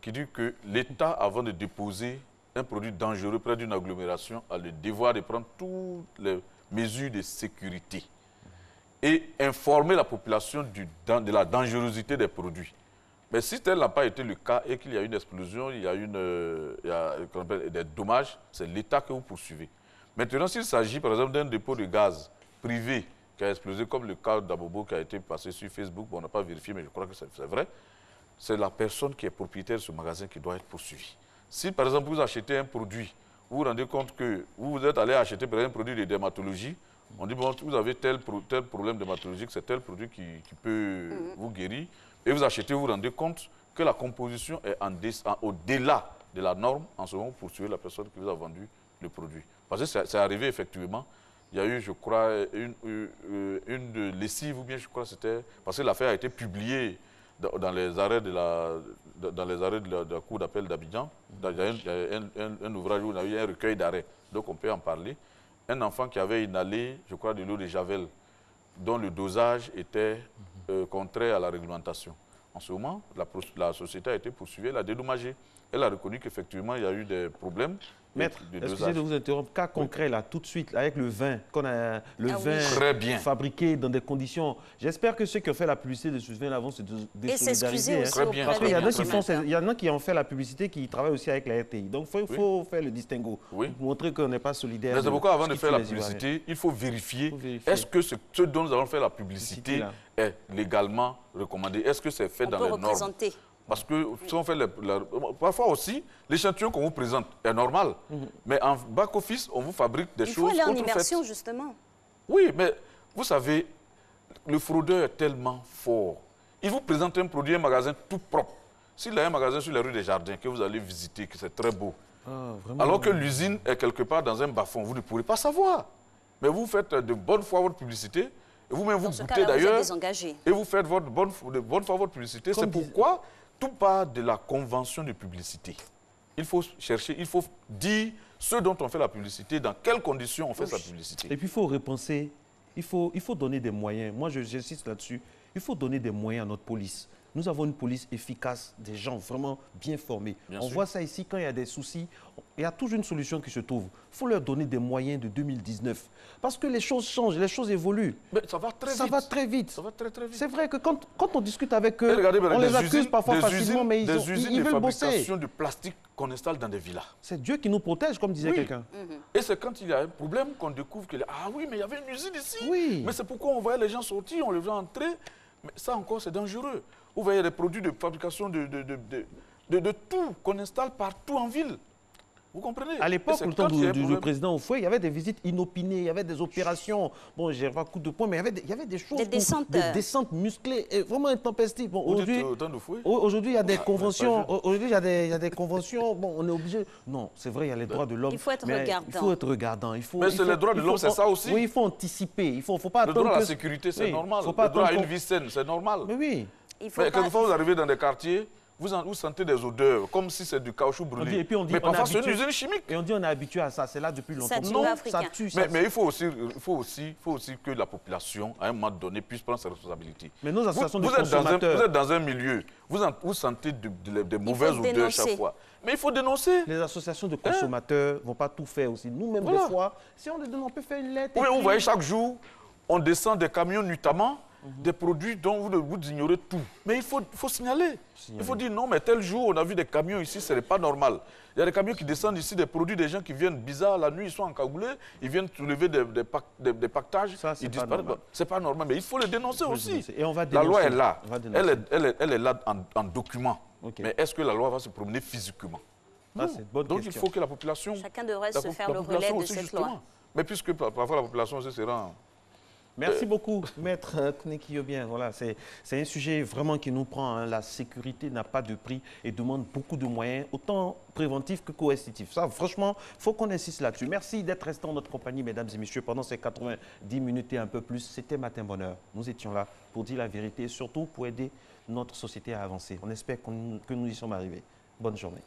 [SPEAKER 18] qui dit que l'État, avant de déposer un produit dangereux près d'une agglomération, a le devoir de prendre toutes les mesures de sécurité et informer la population de la dangerosité des produits. Mais si tel n'a pas été le cas et qu'il y a une explosion, il y a des dommages, c'est l'État que vous poursuivez. Maintenant, s'il s'agit par exemple d'un dépôt de gaz privé qui a explosé, comme le cas d'Abobo qui a été passé sur Facebook, bon, on n'a pas vérifié, mais je crois que c'est vrai, c'est la personne qui est propriétaire de ce magasin qui doit être poursuivie. Si par exemple vous achetez un produit, vous vous rendez compte que vous êtes allé acheter par exemple, un produit de dermatologie, on dit bon, vous avez tel problème dermatologique, c'est tel produit qui peut vous guérir, et vous achetez, vous vous rendez compte que la composition est au-delà de la norme, en ce moment vous poursuivez la personne qui vous a vendu le produit. Parce que c'est arrivé effectivement, il y a eu, je crois, une de lessive, ou bien je crois que c'était, parce que l'affaire a été publiée dans les arrêts de la cour d'appel d'Abidjan. Il y a un ouvrage où on a eu un recueil d'arrêts, donc on peut en parler. Un enfant qui avait inhalé, je crois, de l'eau de Javel, dont le dosage était contraire à la réglementation. En ce moment, la société a été poursuivie, elle a dédommagé. Elle a reconnu qu'effectivement, il y a eu des problèmes.
[SPEAKER 2] Maître, excusez de vous interrompre, cas concret là, tout de suite, avec le vin,
[SPEAKER 18] Très bien.
[SPEAKER 2] fabriqué dans des conditions. J'espère que ceux qui ont fait la publicité de ce vin-là vont se désolidariser.
[SPEAKER 18] Très bien.
[SPEAKER 2] Parce qu'il y en a qui ont fait la publicité qui travaillent aussi avec la RTI. Donc il faut faire le distinguo.
[SPEAKER 18] Oui.
[SPEAKER 2] Montrer qu'on n'est pas solidaire.
[SPEAKER 18] Mais c'est pourquoi avant de faire la publicité, il faut vérifier est-ce que ce dont nous allons faire la publicité est légalement recommandé. Est-ce que c'est fait dans les normes? Parce que si on fait parfois aussi, l'échantillon qu'on vous présente est normal. Mais en back-office, on vous fabrique des choses
[SPEAKER 1] contrefaites. Il faut aller en
[SPEAKER 18] contrefaites.
[SPEAKER 1] immersion, justement.
[SPEAKER 18] Oui, mais vous savez, le fraudeur est tellement fort. Il vous présente un produit, un magasin tout propre. S'il a un magasin sur les rues des Jardins que vous allez visiter, que c'est très beau, alors que l'usine est quelque part dans un bas-fond, vous ne pourrez pas savoir. Mais vous faites de bonne foi votre publicité, et vous-même vous goûtez d'ailleurs, et vous faites de bonne foi votre publicité. C'est pourquoi tout part de la convention de publicité. Il faut chercher, il faut dire ce dont on fait la publicité, dans quelles conditions on fait sa publicité.
[SPEAKER 2] Et puis il faut repenser, il faut donner des moyens. Moi, j'insiste là-dessus. Il faut donner des moyens à notre police. Nous avons une police efficace, des gens vraiment bien formés. On voit ça ici, quand il y a des soucis, il y a toujours une solution qui se trouve. Il faut leur donner des moyens de 2019. Parce que les choses changent, les choses évoluent.
[SPEAKER 18] Mais ça va très vite.
[SPEAKER 2] Ça va très vite.
[SPEAKER 18] Ça va très, très vite.
[SPEAKER 2] C'est vrai que quand on discute avec eux,
[SPEAKER 18] regardez,
[SPEAKER 2] on les accuse parfois facilement, mais ils
[SPEAKER 18] veulent bosser. Des usines de plastique qu'on installe dans des villas.
[SPEAKER 2] C'est Dieu qui nous protège, comme disait quelqu'un.
[SPEAKER 18] Et c'est quand il y a un problème qu'on découvre que, ah oui, mais il y avait une usine ici.
[SPEAKER 2] Oui.
[SPEAKER 18] Mais c'est pourquoi on voyait les gens sortir, on les voit entrer. Mais ça encore, c'est dangereux. Vous voyez des produits de fabrication de tout qu'on installe partout en ville. Vous comprenez?
[SPEAKER 2] À l'époque, au temps du président Houphouët, il y avait des visites inopinées, il y avait des opérations. Bon, j'ai pas coup de poing, mais il y avait des choses. Des descentes musclées, et vraiment intempestives. Bon, aujourd'hui, il y a des conventions. Aujourd'hui, il y a des conventions. Bon, on est obligé. Non, c'est vrai, il y a les droits de l'homme.
[SPEAKER 1] Il faut être regardant.
[SPEAKER 2] Il faut être regardant.
[SPEAKER 18] Mais c'est les droits de l'homme, c'est ça aussi.
[SPEAKER 2] Oui, il faut anticiper. Il faut pas
[SPEAKER 18] le droit à la sécurité, c'est normal. Le droit à une vie saine, c'est normal.
[SPEAKER 2] Mais oui.
[SPEAKER 18] Mais quelquefois, vous arrivez dans des quartiers, vous sentez des odeurs, comme si c'est du caoutchouc brûlé. Mais parfois, c'est une usine chimique.
[SPEAKER 2] Et on dit on est habitué à ça, c'est là depuis longtemps.
[SPEAKER 1] Ça
[SPEAKER 2] tue.
[SPEAKER 18] Mais il faut aussi que la population, à un moment donné, puisse prendre ses responsabilités.
[SPEAKER 2] Mais nos associations de consommateurs...
[SPEAKER 18] Vous êtes dans un milieu, vous sentez des mauvaises odeurs chaque fois. Mais il faut dénoncer.
[SPEAKER 2] Les associations de consommateurs ne vont pas tout faire aussi. Nous-mêmes, des fois, si on les donne, on peut faire une lettre.
[SPEAKER 18] Oui, vous voyez, chaque jour, on descend des camions nuitamment, des produits dont vous ignorez tout. Mais il faut signaler. Il faut dire non, mais tel jour, on a vu des camions ici, ce n'est pas normal. Il y a des camions qui descendent ici, des produits, des gens qui viennent bizarres la nuit, ils sont encagoulés, ils viennent soulever des pactages.
[SPEAKER 2] Ça,
[SPEAKER 18] ils disparaissent. C'est pas normal, mais il faut les dénoncer aussi.
[SPEAKER 2] Et on va dénoncer.
[SPEAKER 18] La loi est là. Elle est là en document. Mais est-ce que la loi va se promener physiquement?
[SPEAKER 2] Non.
[SPEAKER 18] Donc il faut que la population...
[SPEAKER 1] Chacun devrait se faire le relais de cette loi.
[SPEAKER 18] Mais puisque parfois la population aussi se rend...
[SPEAKER 2] Merci beaucoup, Maître Knekiyobian. Voilà, c'est un sujet vraiment qui nous prend. Hein. La sécurité n'a pas de prix et demande beaucoup de moyens, autant préventifs que coercitifs. Ça, franchement, il faut qu'on insiste là-dessus. Merci d'être resté en notre compagnie, mesdames et messieurs, pendant ces 90 minutes et un peu plus. C'était Matin Bonheur. Nous étions là pour dire la vérité et surtout pour aider notre société à avancer. On espère que nous y sommes arrivés. Bonne journée.